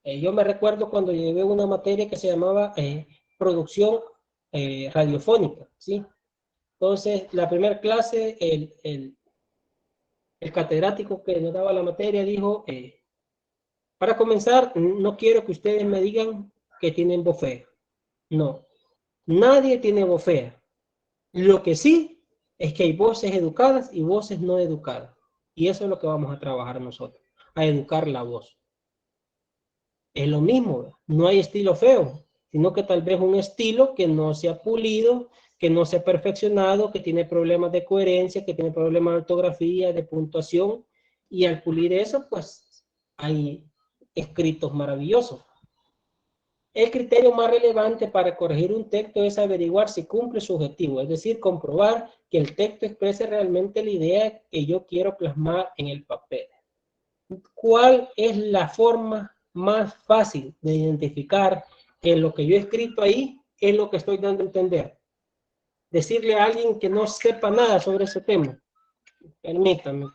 Yo me recuerdo cuando llevé una materia que se llamaba producción radiofónica, ¿sí? Entonces, la primera clase, el catedrático que nos daba la materia dijo, para comenzar, no quiero que ustedes me digan que tienen bofea. No, nadie tiene bofea. Lo que sí es que hay voces educadas y voces no educadas. Y eso es lo que vamos a trabajar nosotros, a educar la voz. Es lo mismo, no hay estilo feo, sino que tal vez un estilo que no se ha pulido, que no se ha perfeccionado, que tiene problemas de coherencia, que tiene problemas de ortografía, de puntuación, y al pulir eso, pues hay escritos maravillosos. El criterio más relevante para corregir un texto es averiguar si cumple su objetivo, es decir, comprobar que el texto exprese realmente la idea que yo quiero plasmar en el papel. ¿Cuál es la forma más fácil de identificar que lo que yo he escrito ahí es lo que estoy dando a entender? Decirle a alguien que no sepa nada sobre ese tema. Permítame.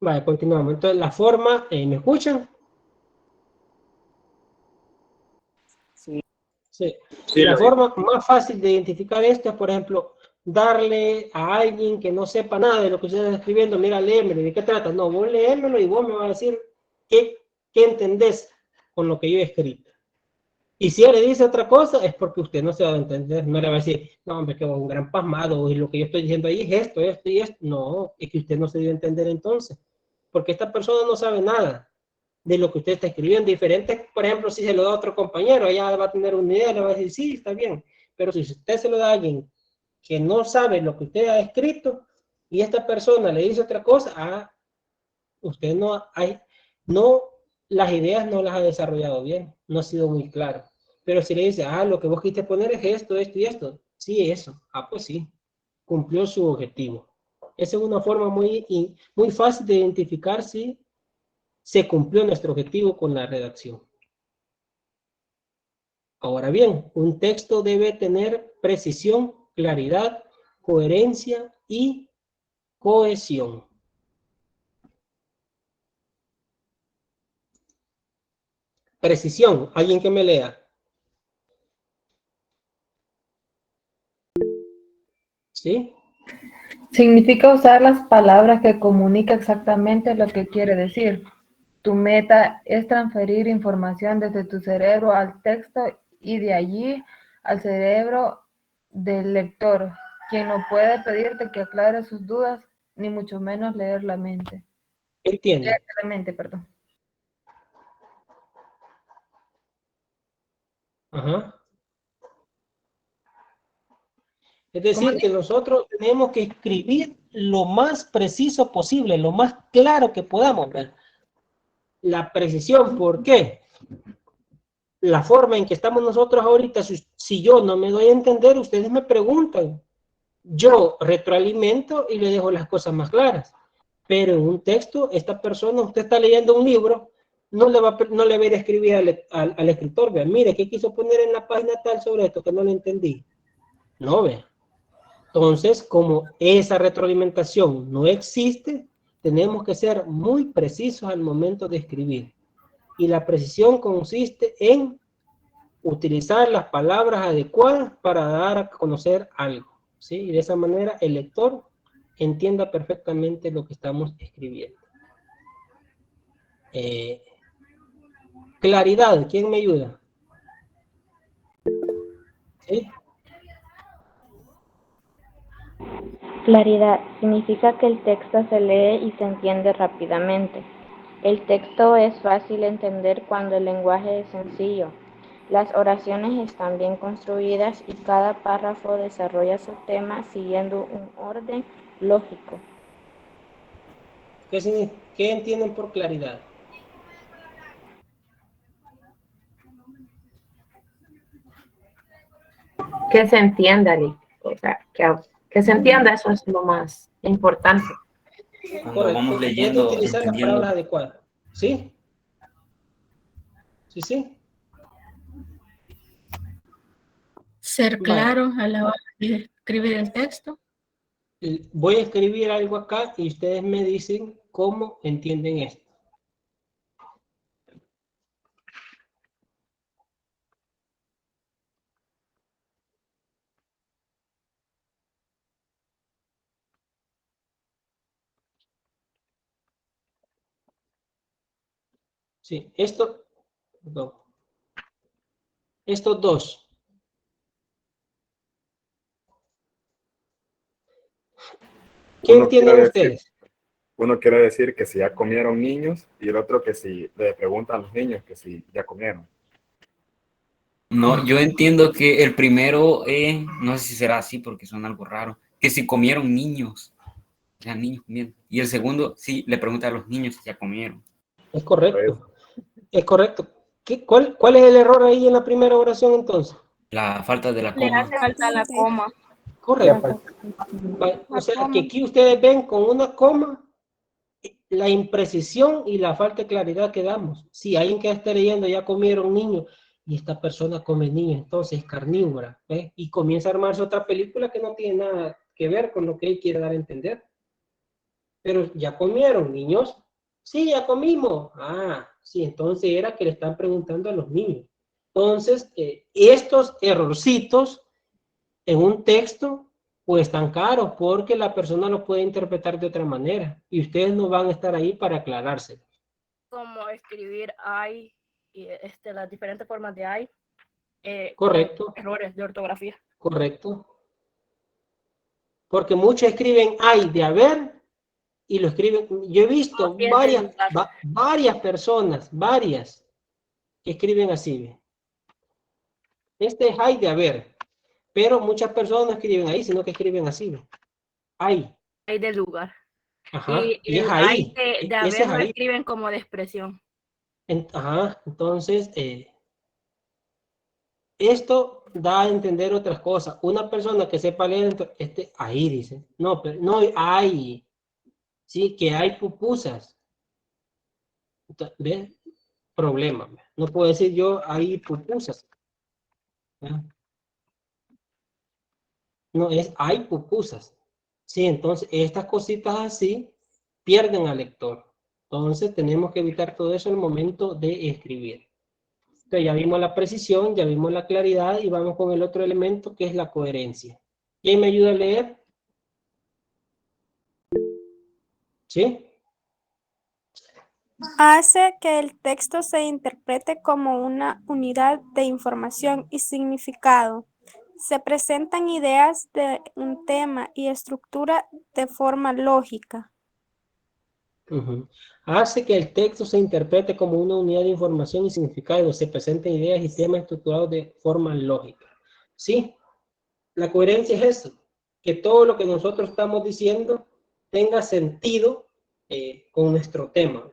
Vale, continuamos. Entonces, la forma, ¿me escuchan? Sí. Sí. Sí, La lo forma más fácil de identificar esto es, por ejemplo, darle a alguien que no sepa nada de lo que usted está escribiendo, mira, léemelo, ¿de qué trata? No, vos léemelo y vos me vas a decir qué entendés con lo que yo he escrito. Y si él le dice otra cosa, es porque usted no se va a entender. No le va a decir, no, hombre, que un gran pasmado, y lo que yo estoy diciendo ahí es esto, esto y esto. No, es que usted no se debe entender entonces. Porque esta persona no sabe nada de lo que usted está escribiendo. Diferente, por ejemplo, si se lo da a otro compañero, ella va a tener una idea, le va a decir, sí, está bien. Pero si usted se lo da a alguien que no sabe lo que usted ha escrito, y esta persona le dice otra cosa, usted no, las ideas no las ha desarrollado bien, no ha sido muy claro. Pero si le dice, lo que vos quisiste poner es esto, esto y esto, sí, eso, pues sí, cumplió su objetivo. Esa es una forma muy fácil de identificar si se cumplió nuestro objetivo con la redacción. Ahora bien, un texto debe tener precisión, claridad, coherencia y cohesión. Precisión, alguien que me lea. ¿Sí? Significa usar las palabras que comunican exactamente lo que quiere decir. Tu meta es transferir información desde tu cerebro al texto y de allí al cerebro del lector, quien no puede pedirte que aclare sus dudas, ni mucho menos leer la mente. Entiendo. Leer la mente, perdón. Ajá. Es decir, que nosotros tenemos que escribir lo más preciso posible, lo más claro que podamos ver. La precisión, ¿por qué? La forma en que estamos nosotros ahorita, si yo no me doy a entender, ustedes me preguntan. Yo retroalimento y le dejo las cosas más claras. Pero en un texto, esta persona, usted está leyendo un libro, no le va a ir a escribir al escritor, vea, mire, ¿qué quiso poner en la página tal sobre esto que no lo entendí? No, vea. Entonces, como esa retroalimentación no existe, tenemos que ser muy precisos al momento de escribir. Y la precisión consiste en utilizar las palabras adecuadas para dar a conocer algo, ¿sí? Y de esa manera el lector entienda perfectamente lo que estamos escribiendo. Claridad, ¿quién me ayuda? ¿Sí? Claridad significa que el texto se lee y se entiende rápidamente. El texto es fácil de entender cuando el lenguaje es sencillo. Las oraciones están bien construidas y cada párrafo desarrolla su tema siguiendo un orden lógico. ¿Qué entienden por claridad? Que se entienda, o sea, que se entienda, eso es lo más importante. Cuando vamos leyendo, utilizar las palabras adecuadas. ¿Sí? ¿Sí? Ser claro a la hora de escribir el texto. Voy a escribir algo acá y ustedes me dicen cómo entienden esto. Sí, estos dos. ¿Qué entienden ustedes? Uno quiere decir que si ya comieron niños y el otro que si le preguntan a los niños que si ya comieron. No, yo entiendo que el primero, no sé si será así porque suena algo raro, que si comieron niños, ya niños comieron. Y el segundo, sí, le pregunta a los niños si ya comieron. Es correcto. Es correcto. ¿Cuál es el error ahí en la primera oración entonces? La falta de la Le coma. hace falta la coma. Correcto. O sea, que aquí ustedes ven con una coma la imprecisión y la falta de claridad que damos. Si alguien que está leyendo ya comieron niños y esta persona come niños, entonces es carnívora, ¿ves? Y comienza a armarse otra película que no tiene nada que ver con lo que él quiere dar a entender. Pero ya comieron, niños. Sí, ya comimos. Ah, sí, entonces era que le están preguntando a los niños. Entonces, estos errorcitos en un texto, pues están caros porque la persona lo puede interpretar de otra manera y ustedes no van a estar ahí para aclarárselo. Como escribir hay, y las diferentes formas de hay, Correcto. con errores de ortografía. Correcto. Porque muchos escriben hay de haber y lo escriben. Yo he visto varias personas, varias, que escriben así. ¿Ve? Este es hay de haber, pero muchas personas no escriben ahí, sino que escriben así. ¿Ve? Hay. Hay del lugar. Ajá. Y es el ahí. hay de Ese haber es lo ahí. escriben como de expresión. Ajá. Entonces, esto da a entender otras cosas. Una persona que sepa leer, ahí dice, no, pero no hay, sí, que hay pupusas. ¿Ves? Problema. No puedo decir yo hay pupusas. ¿Ya? No, es hay pupusas. Sí, entonces estas cositas así pierden al lector. Entonces tenemos que evitar todo eso en el momento de escribir. Entonces ya vimos la precisión, ya vimos la claridad y vamos con el otro elemento que es la coherencia. ¿Quién me ayuda a leer? ¿Sí? Hace que el texto se interprete como una unidad de información y significado. Se presentan ideas de un tema y estructura de forma lógica. Hace que el texto se interprete como una unidad de información y significado. Se presenten ideas y temas estructurados de forma lógica. ¿Sí? La coherencia es eso. Que todo lo que nosotros estamos diciendo tenga sentido con nuestro tema.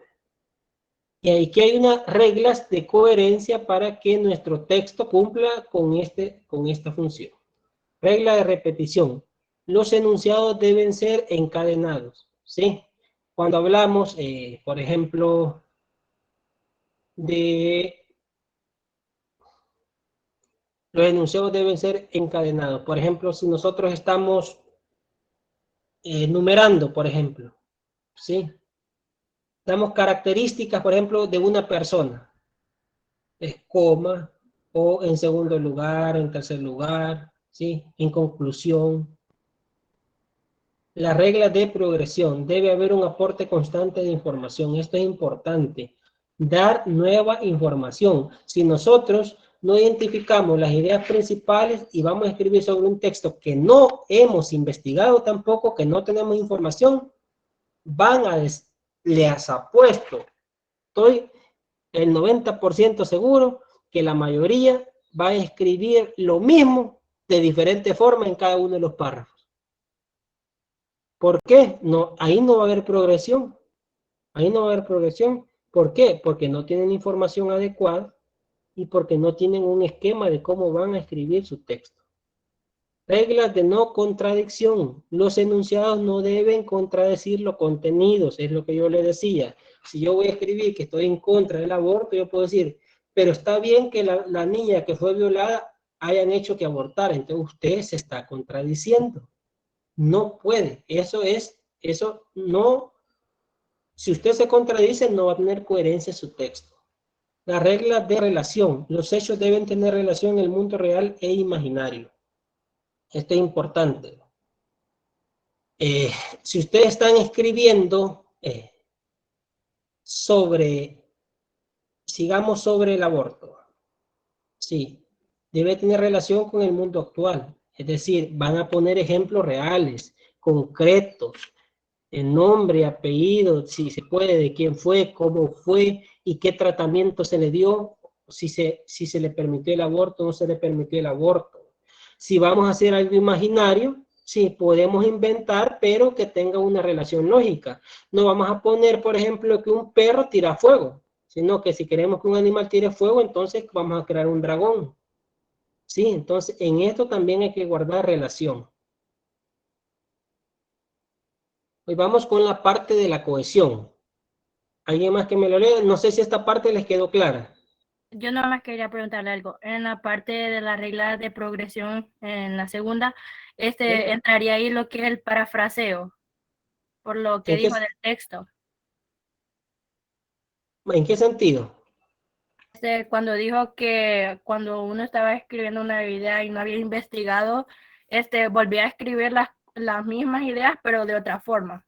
Y aquí hay unas reglas de coherencia para que nuestro texto cumpla con esta función. Regla de repetición. Los enunciados deben ser encadenados, ¿sí? Cuando hablamos, por ejemplo, de los enunciados deben ser encadenados. Por ejemplo, si nosotros estamos numerando, por ejemplo, ¿sí? Damos características, por ejemplo, de una persona. Es coma, o en segundo lugar, en tercer lugar, ¿sí? En conclusión. La regla de progresión. Debe haber un aporte constante de información. Esto es importante. Dar nueva información. Si nosotros no identificamos las ideas principales y vamos a escribir sobre un texto que no hemos investigado tampoco, que no tenemos información, les apuesto, estoy el 90% seguro que la mayoría va a escribir lo mismo de diferente forma en cada uno de los párrafos. ¿Por qué? No, ahí no va a haber progresión. Ahí no va a haber progresión. ¿Por qué? Porque no tienen información adecuada y porque no tienen un esquema de cómo van a escribir su texto. Reglas de no contradicción. Los enunciados no deben contradecir los contenidos, es lo que yo le decía. Si yo voy a escribir que estoy en contra del aborto, yo puedo decir, pero está bien que la niña que fue violada hayan hecho que abortara, entonces usted se está contradiciendo. No puede, eso no, si usted se contradice no va a tener coherencia en su texto. La regla de relación, los hechos deben tener relación en el mundo real e imaginario. Esto es importante. Si ustedes están escribiendo sigamos sobre el aborto, sí, debe tener relación con el mundo actual. Es decir, van a poner ejemplos reales, concretos, el nombre, apellido, si se puede, de quién fue, cómo fue y qué tratamiento se le dio, si se le permitió el aborto o no se le permitió el aborto. Si vamos a hacer algo imaginario, sí, podemos inventar, pero que tenga una relación lógica. No vamos a poner, por ejemplo, que un perro tira fuego, sino que si queremos que un animal tire fuego, entonces vamos a crear un dragón. Sí, entonces en esto también hay que guardar relación. Hoy vamos con la parte de la cohesión. ¿Alguien más que me lo lea? No sé si esta parte les quedó clara. Yo nada más quería preguntarle algo. En la parte de la regla de progresión, en la segunda, entraría ahí lo que es el parafraseo. por lo que dijo del texto. ¿En qué sentido? Cuando dijo que cuando uno estaba escribiendo una idea y no había investigado, volvía a escribir las mismas ideas, pero de otra forma.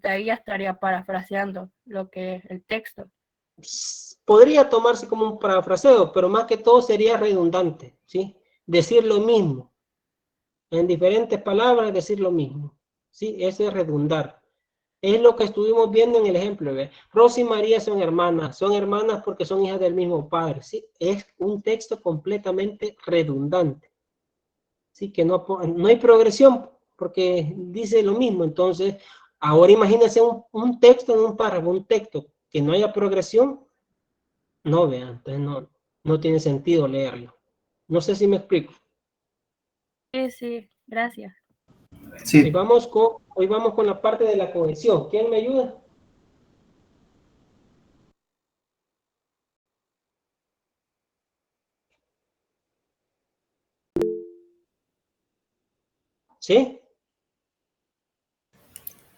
Ahí ya estaría parafraseando lo que es el texto. Podría tomarse como un parafraseo, pero más que todo sería redundante, ¿sí? Decir lo mismo. En diferentes palabras, decir lo mismo. ¿Sí? Eso es redundar. Es lo que estuvimos viendo en el ejemplo. ¿Ve? Rosy y María son hermanas porque son hijas del mismo padre. ¿Sí? Es un texto completamente redundante. ¿Sí? Que no hay progresión porque dice lo mismo. Entonces, ahora imagínense un texto en un párrafo, un texto que no haya progresión. No, vean, entonces no tiene sentido leerlo. No sé si me explico. Sí, gracias. Sí. Hoy vamos con la parte de la cohesión. ¿Quién me ayuda? ¿Sí?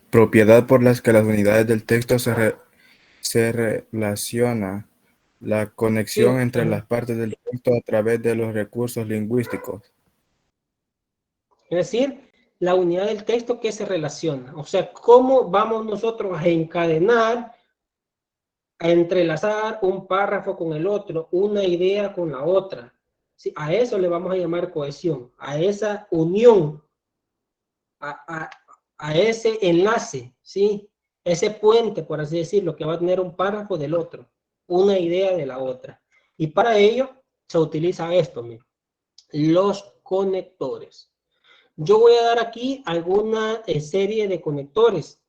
Propiedad por las que las unidades del texto se relaciona. La conexión Sí. entre las partes del texto a través de los recursos lingüísticos. Es decir, la unidad del texto que se relaciona. O sea, cómo vamos nosotros a encadenar, a entrelazar un párrafo con el otro, una idea con la otra. ¿Sí? A eso le vamos a llamar cohesión, a esa unión, a ese enlace, ¿sí? Ese puente, por así decirlo, que va a tener un párrafo del otro, una idea de la otra. Y para ello se utiliza esto, miren, los conectores. Yo voy a dar aquí alguna serie de conectores,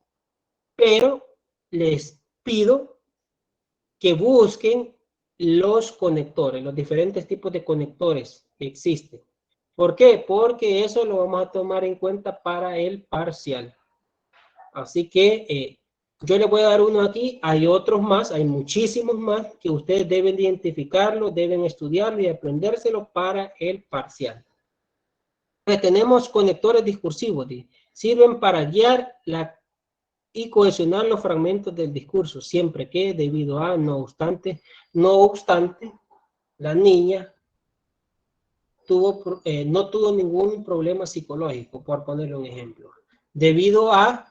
pero les pido que busquen los conectores, los diferentes tipos de conectores que existen. ¿Por qué? Porque eso lo vamos a tomar en cuenta para el parcial. Así que yo les voy a dar uno aquí, hay otros más, hay muchísimos más que ustedes deben identificarlo, deben estudiarlo y aprendérselo para el parcial. Entonces, tenemos conectores discursivos, sirven para guiar y cohesionar los fragmentos del discurso, siempre que, debido a, no obstante, la niña no tuvo ningún problema psicológico, por ponerle un ejemplo. Debido a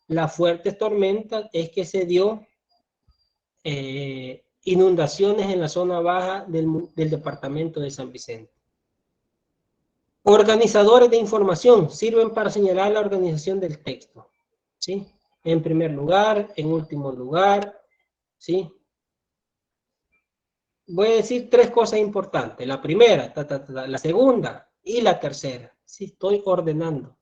las fuertes tormentas es que se dio inundaciones en la zona baja del departamento de San Vicente. Organizadores de información sirven para señalar la organización del texto, ¿sí? En primer lugar, en último lugar, ¿sí? Voy a decir tres cosas importantes. La primera, la segunda y la tercera. Sí, estoy ordenando.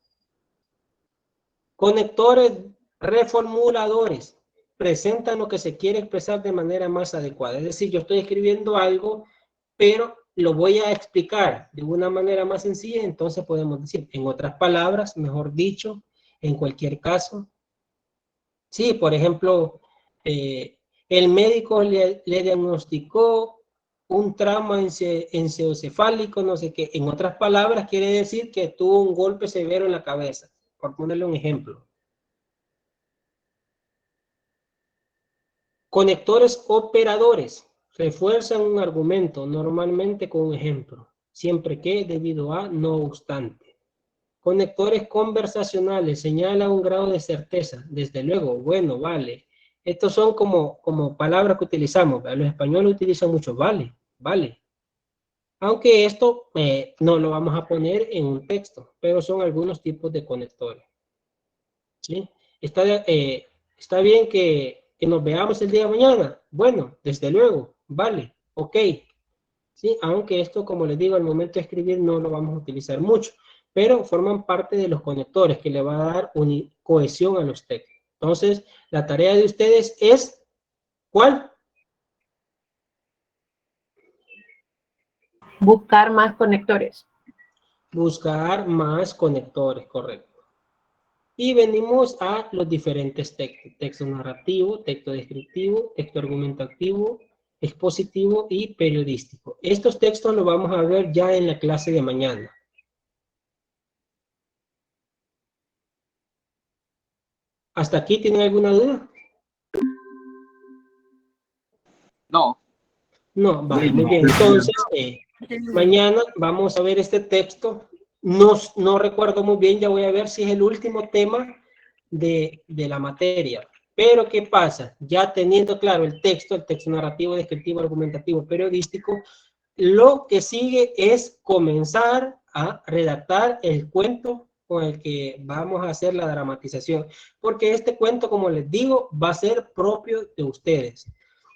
Conectores reformuladores presentan lo que se quiere expresar de manera más adecuada. Es decir, yo estoy escribiendo algo, pero lo voy a explicar de una manera más sencilla, entonces podemos decir, en otras palabras, mejor dicho, en cualquier caso. Sí, por ejemplo, el médico le diagnosticó un trauma encefálico, no sé qué. En otras palabras, quiere decir que tuvo un golpe severo en la cabeza, por ponerle un ejemplo. Conectores operadores refuerzan un argumento, normalmente con un ejemplo, siempre que, debido a, no obstante. Conectores conversacionales señalan un grado de certeza, desde luego, bueno, vale. Estos son como palabras que utilizamos, ¿verdad? Los españoles utilizan mucho vale, vale. Aunque esto no lo vamos a poner en un texto, pero son algunos tipos de conectores. ¿Sí? Está bien que nos veamos el día de mañana. Bueno, desde luego, vale, ok. ¿Sí? Aunque esto, como les digo, al momento de escribir no lo vamos a utilizar mucho, pero forman parte de los conectores que le va a dar cohesión a los textos. Entonces, la tarea de ustedes es, ¿cuál? Buscar más conectores. Buscar más conectores, correcto. Y venimos a los diferentes textos. Texto narrativo, texto descriptivo, texto argumentativo, expositivo y periodístico. Estos textos los vamos a ver ya en la clase de mañana. ¿Hasta aquí tienen alguna duda? No. No, vale, muy bien. Entonces, mañana vamos a ver este texto. No recuerdo muy bien, ya voy a ver si es el último tema de la materia. Pero, ¿qué pasa? Ya teniendo claro el texto narrativo, descriptivo, argumentativo, periodístico, lo que sigue es comenzar a redactar el cuento con el que vamos a hacer la dramatización. Porque este cuento, como les digo, va a ser propio de ustedes.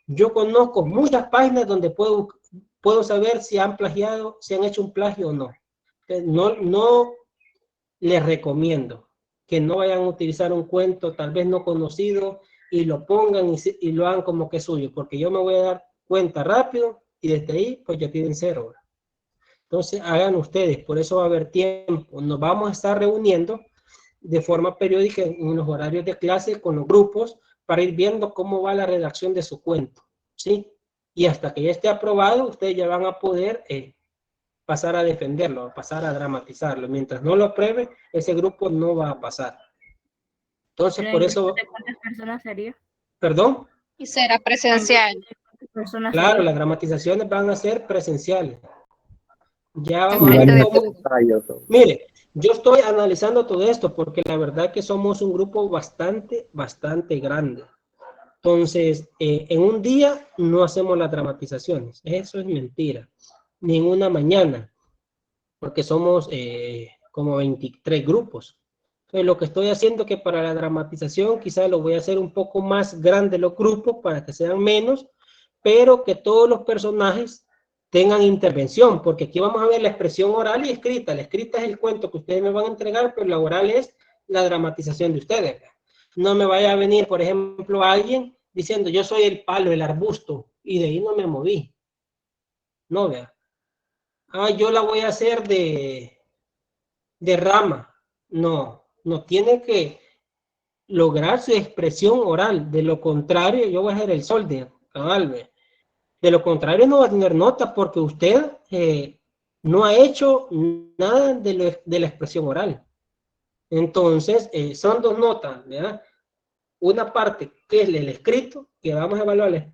Yo conozco muchas páginas donde puedo saber si han plagiado, si han hecho un plagio o no. No les recomiendo que no vayan a utilizar un cuento tal vez no conocido y lo pongan y lo hagan como que es suyo, porque yo me voy a dar cuenta rápido y desde ahí pues ya tienen 0. Entonces hagan ustedes, por eso va a haber tiempo. Nos vamos a estar reuniendo de forma periódica en los horarios de clase con los grupos para ir viendo cómo va la redacción de su cuento, ¿sí? Y hasta que ya esté aprobado, ustedes ya van a poder pasar a defenderlo, pasar a dramatizarlo. Mientras no lo apruebe, ese grupo no va a pasar. Entonces, por eso... ¿De cuántas personas sería? ¿Perdón? Y será presencial. Claro, las dramatizaciones van a ser presenciales. Ya vamos a ver cómo... Mire, yo estoy analizando todo esto porque la verdad que somos un grupo bastante grande. Entonces, en un día no hacemos las dramatizaciones. Eso es mentira. Ni en una mañana, porque somos como 23 grupos. Entonces, lo que estoy haciendo es que para la dramatización quizás lo voy a hacer un poco más grande los grupos para que sean menos, pero que todos los personajes tengan intervención, porque aquí vamos a ver la expresión oral y escrita. La escrita es el cuento que ustedes me van a entregar, pero la oral es la dramatización de ustedes. No me vaya a venir, por ejemplo, alguien diciendo yo soy el palo, el arbusto, y de ahí no me moví. No, vea. Yo la voy a hacer de rama. No tiene que lograr su expresión oral. De lo contrario, yo voy a ser el sol de cabal. De lo contrario, no va a tener nota porque usted no ha hecho nada de la expresión oral. Entonces, son 2 notas, ¿verdad? Una parte que es el escrito, que vamos a evaluar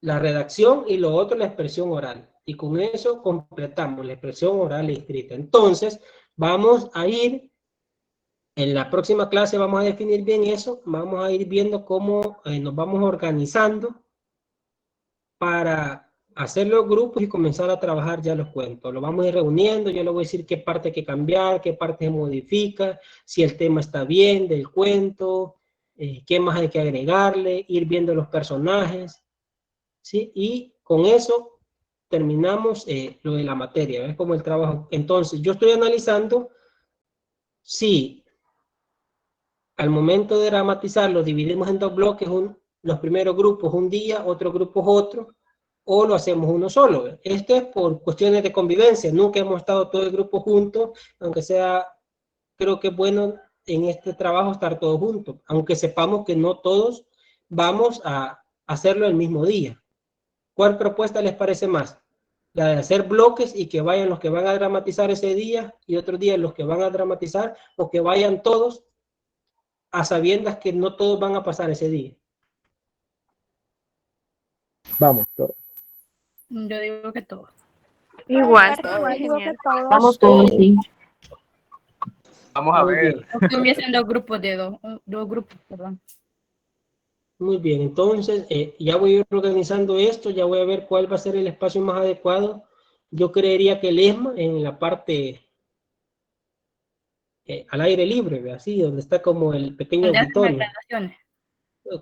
la redacción, y lo otro la expresión oral. Y con eso completamos la expresión oral y escrita. Entonces, vamos a ir, en la próxima clase vamos a definir bien eso, vamos a ir viendo cómo nos vamos organizando para hacer los grupos y comenzar a trabajar ya los cuentos. Lo vamos a ir reuniendo, yo le voy a decir qué parte hay que cambiar, qué parte se modifica, si el tema está bien del cuento, qué más hay que agregarle, ir viendo los personajes, ¿sí? Y con eso terminamos lo de la materia, ¿ves? Como el trabajo. Entonces, yo estoy analizando si al momento de dramatizar lo dividimos en 2 bloques, los primeros grupos un día, otros grupos otro, o lo hacemos uno solo. Esto es por cuestiones de convivencia. Nunca hemos estado todo el grupo juntos, aunque sea, creo que es bueno en este trabajo estar todos juntos, aunque sepamos que no todos vamos a hacerlo el mismo día. ¿Cuál propuesta les parece más? La de hacer bloques y que vayan los que van a dramatizar ese día y otro día los que van a dramatizar, o que vayan todos a sabiendas que no todos van a pasar ese día. Vamos, todos. Yo digo que todo. Igual. Vamos todos, sí. Vamos a ver. Empiezan 2 grupos de 2 grupos, perdón. Muy bien, entonces ya voy a ir organizando esto, ya voy a ver cuál va a ser el espacio más adecuado. Yo creería que el ESMA en la parte al aire libre, así, donde está como el pequeño auditorio.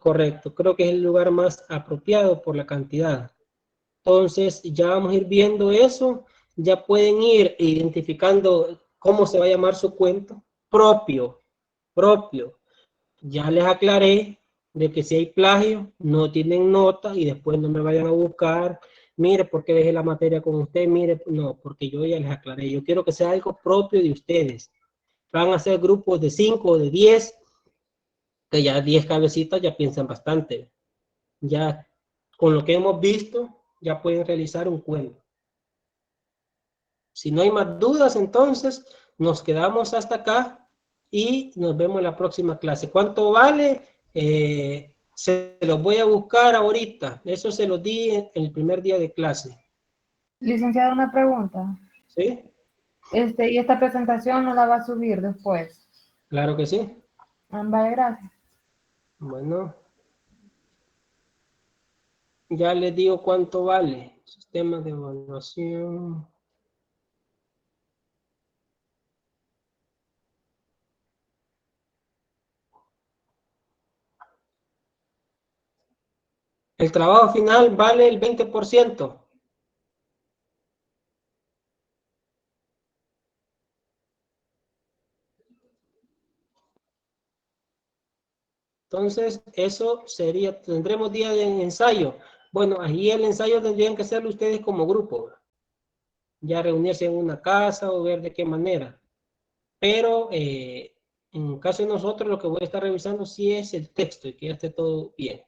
Correcto, creo que es el lugar más apropiado por la cantidad. Entonces ya vamos a ir viendo eso, ya pueden ir identificando cómo se va a llamar su cuento propio. Ya les aclaré de que si hay plagio, no tienen nota y después no me vayan a buscar, mire, ¿por qué dejé la materia con usted? Mire, no, porque yo ya les aclaré. Yo quiero que sea algo propio de ustedes. Van a ser grupos de 5 o de 10, que ya 10 cabecitas ya piensan bastante. Ya con lo que hemos visto, ya pueden realizar un cuento. Si no hay más dudas, entonces nos quedamos hasta acá y nos vemos en la próxima clase. ¿Cuánto vale? Se los voy a buscar ahorita. Eso se los di en el primer día de clase. Licenciado, una pregunta. ¿Sí? ¿Y esta presentación no la va a subir después? Claro que sí. Vale, gracias. Bueno. Ya les digo cuánto vale. Sistema de evaluación. El trabajo final vale el 20%. Entonces, eso sería, tendremos día de ensayo. Bueno, ahí el ensayo tendrían que hacerlo ustedes como grupo. Ya reunirse en una casa o ver de qué manera. Pero en caso de nosotros, lo que voy a estar revisando sí es el texto y que ya esté todo bien.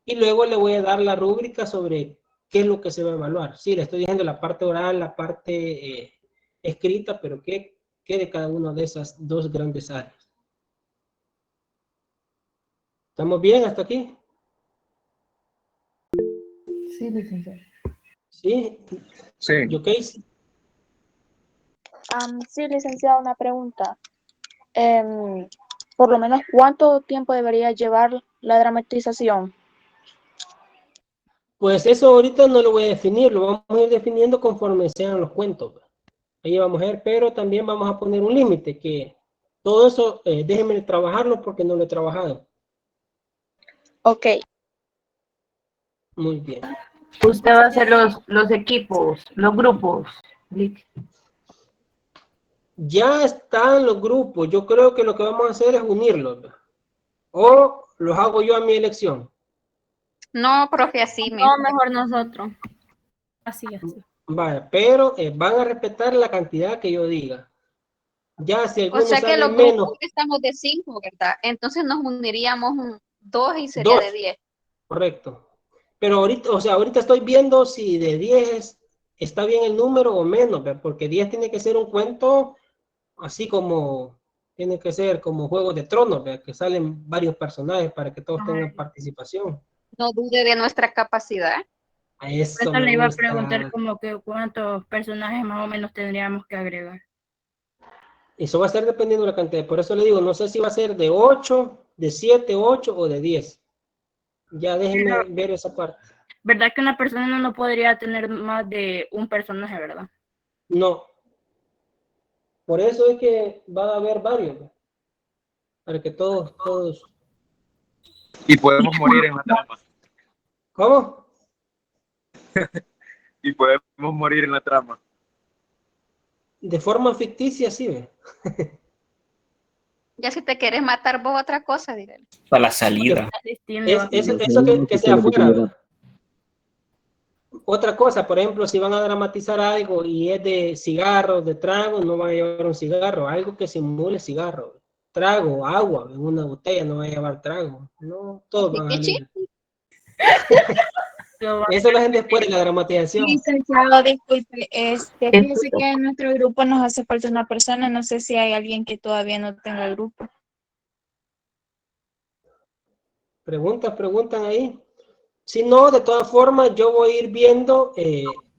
Y luego le voy a dar la rúbrica sobre qué es lo que se va a evaluar. Sí, le estoy diciendo la parte oral, la parte escrita, pero qué de cada una de esas dos grandes áreas. ¿Estamos bien hasta aquí? Sí, licenciado. ¿Sí? Sí. ¿Yo qué hice? Sí, licenciado, una pregunta. Por lo menos, ¿cuánto tiempo debería llevar la dramatización? Pues eso ahorita no lo voy a definir, lo vamos a ir definiendo conforme sean los cuentos. Ahí vamos a ver, pero también vamos a poner un límite, que todo eso déjenme trabajarlo porque no lo he trabajado. Ok. Muy bien. Usted va a hacer los equipos, los grupos. Ya están los grupos, yo creo que lo que vamos a hacer es unirlos. O los hago yo a mi elección. No, profe, así No, mejor. mejor nosotros. Así. Vale, pero van a respetar la cantidad que yo diga. Ya si O algunos sea que los salen grupos menos, estamos de 5, ¿verdad? Entonces nos uniríamos 2 y sería de 10. correcto. Pero ahorita, o sea, ahorita estoy viendo si de 10 está bien el número o menos, ¿verdad? Porque 10 tiene que ser un cuento así como, tiene que ser como Juego de Tronos, ¿verdad? Que salen varios personajes para que todos tengan participación. No dude de nuestra capacidad. A eso Eso me le iba a gusta. preguntar como que cuántos personajes más o menos tendríamos que agregar. Eso va a ser dependiendo de la cantidad. Por eso le digo, no sé si va a ser de 8, de 7, 8 o de 10. Ya déjenme ver esa parte. ¿Verdad que una persona no podría tener más de un personaje, verdad? No. Por eso es que va a haber varios, ¿no? Para que todos. Y podemos morir en la trama. ¿Cómo? Y podemos morir en la trama. De forma ficticia, sí, ve. Ya si te quieres matar vos otra cosa, dígale. Para la salida. Eso que sea afuera, ¿verdad? Otra cosa, por ejemplo, si van a dramatizar algo y es de cigarros, de trago, no van a llevar un cigarro, algo que simule cigarro. Trago, agua, en una botella no va a llevar trago. No, todos van a salir. Eso lo hacen después de la dramatización. Licenciado, disculpe, fíjese que en nuestro grupo nos hace falta una persona, no sé si hay alguien que todavía no tenga el grupo. Preguntan ahí. Si no, de todas formas, yo voy a ir viendo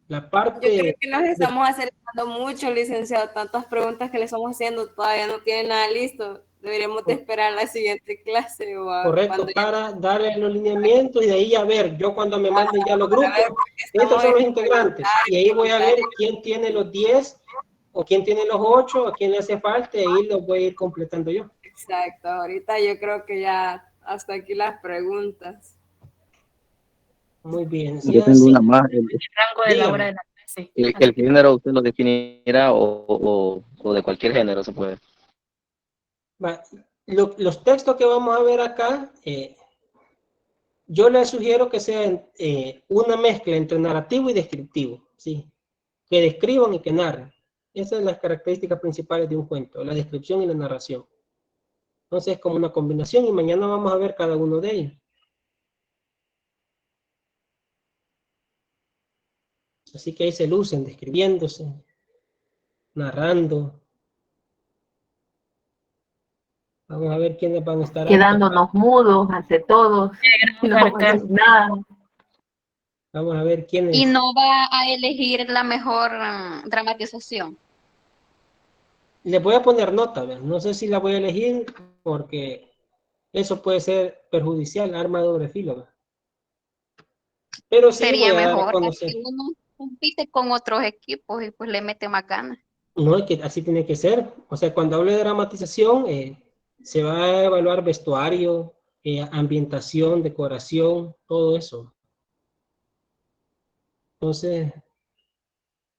la parte... Yo creo que nos estamos acercando mucho, licenciado. Tantas preguntas que le estamos haciendo, todavía no tienen nada listo. Deberíamos de esperar la siguiente clase. Correcto, para darle los lineamientos y de ahí a ver, yo cuando me manden ya los grupos, estos son los integrantes, y ahí voy a ver quién tiene los 10 o quién tiene los 8, a quién le hace falta, y ahí los voy a ir completando yo. Exacto, ahorita yo creo que ya hasta aquí las preguntas. Muy bien. Yo tengo una más. Rango de la hora de la clase. El género usted lo definirá o de cualquier género se puede. Los textos que vamos a ver acá, yo les sugiero que sean una mezcla entre narrativo y descriptivo, ¿sí? Que describan y que narren. Esas son las características principales de un cuento, la descripción y la narración. Entonces es como una combinación y mañana vamos a ver cada uno de ellos. Así que ahí se lucen, describiéndose, narrando. Vamos a ver quiénes van a estar ahí. Quedándonos mudos ante todos. Y no vamos a decir nada. Vamos a ver quiénes. Y no va a elegir la mejor dramatización. Le voy a poner nota, ¿ves? No sé si la voy a elegir porque eso puede ser perjudicial, arma de doble filo, ¿ves? Pero sí Sería voy a dar a mejor, conocer. así uno compite con otros equipos y pues le mete más ganas. No, es que así tiene que ser. O sea, cuando hablo de dramatización, se va a evaluar vestuario, ambientación, decoración, todo eso. Entonces,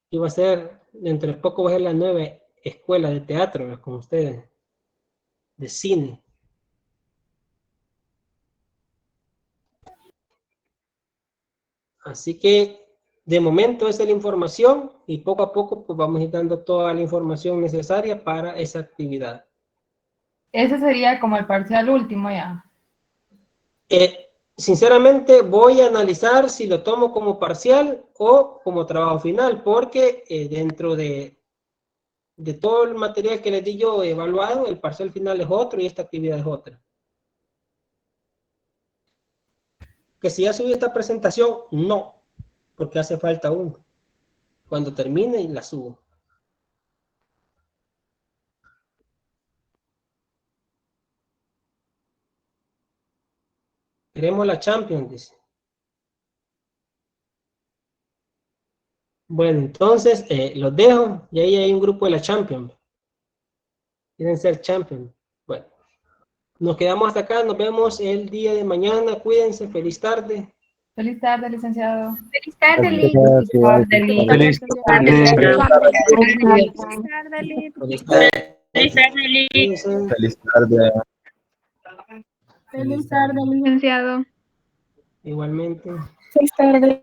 iba a ser, dentro de poco va a ser la nueva escuela de teatro, ¿no? Con ustedes, de cine. Así que, de momento esa es la información y poco a poco pues vamos a ir dando toda la información necesaria para esa actividad. Ese sería como el parcial último ya. Sinceramente voy a analizar si lo tomo como parcial o como trabajo final, porque dentro de todo el material que les di yo evaluado, el parcial final es otro y esta actividad es otra. Que si ya subí esta presentación, no, porque hace falta uno. Cuando termine la subo. Queremos la Champions, dice. Bueno, entonces los dejo y ahí hay un grupo de la Champions. Quieren ser Champions. Bueno, nos quedamos hasta acá. Nos vemos el día de mañana. Cuídense. Feliz tarde. Feliz tarde, licenciado. Feliz tarde, Liz. Feliz tarde. Feliz tarde. Feliz tarde, Liz. Feliz tarde. Feliz tarde, licenciado. Igualmente. Feliz tarde.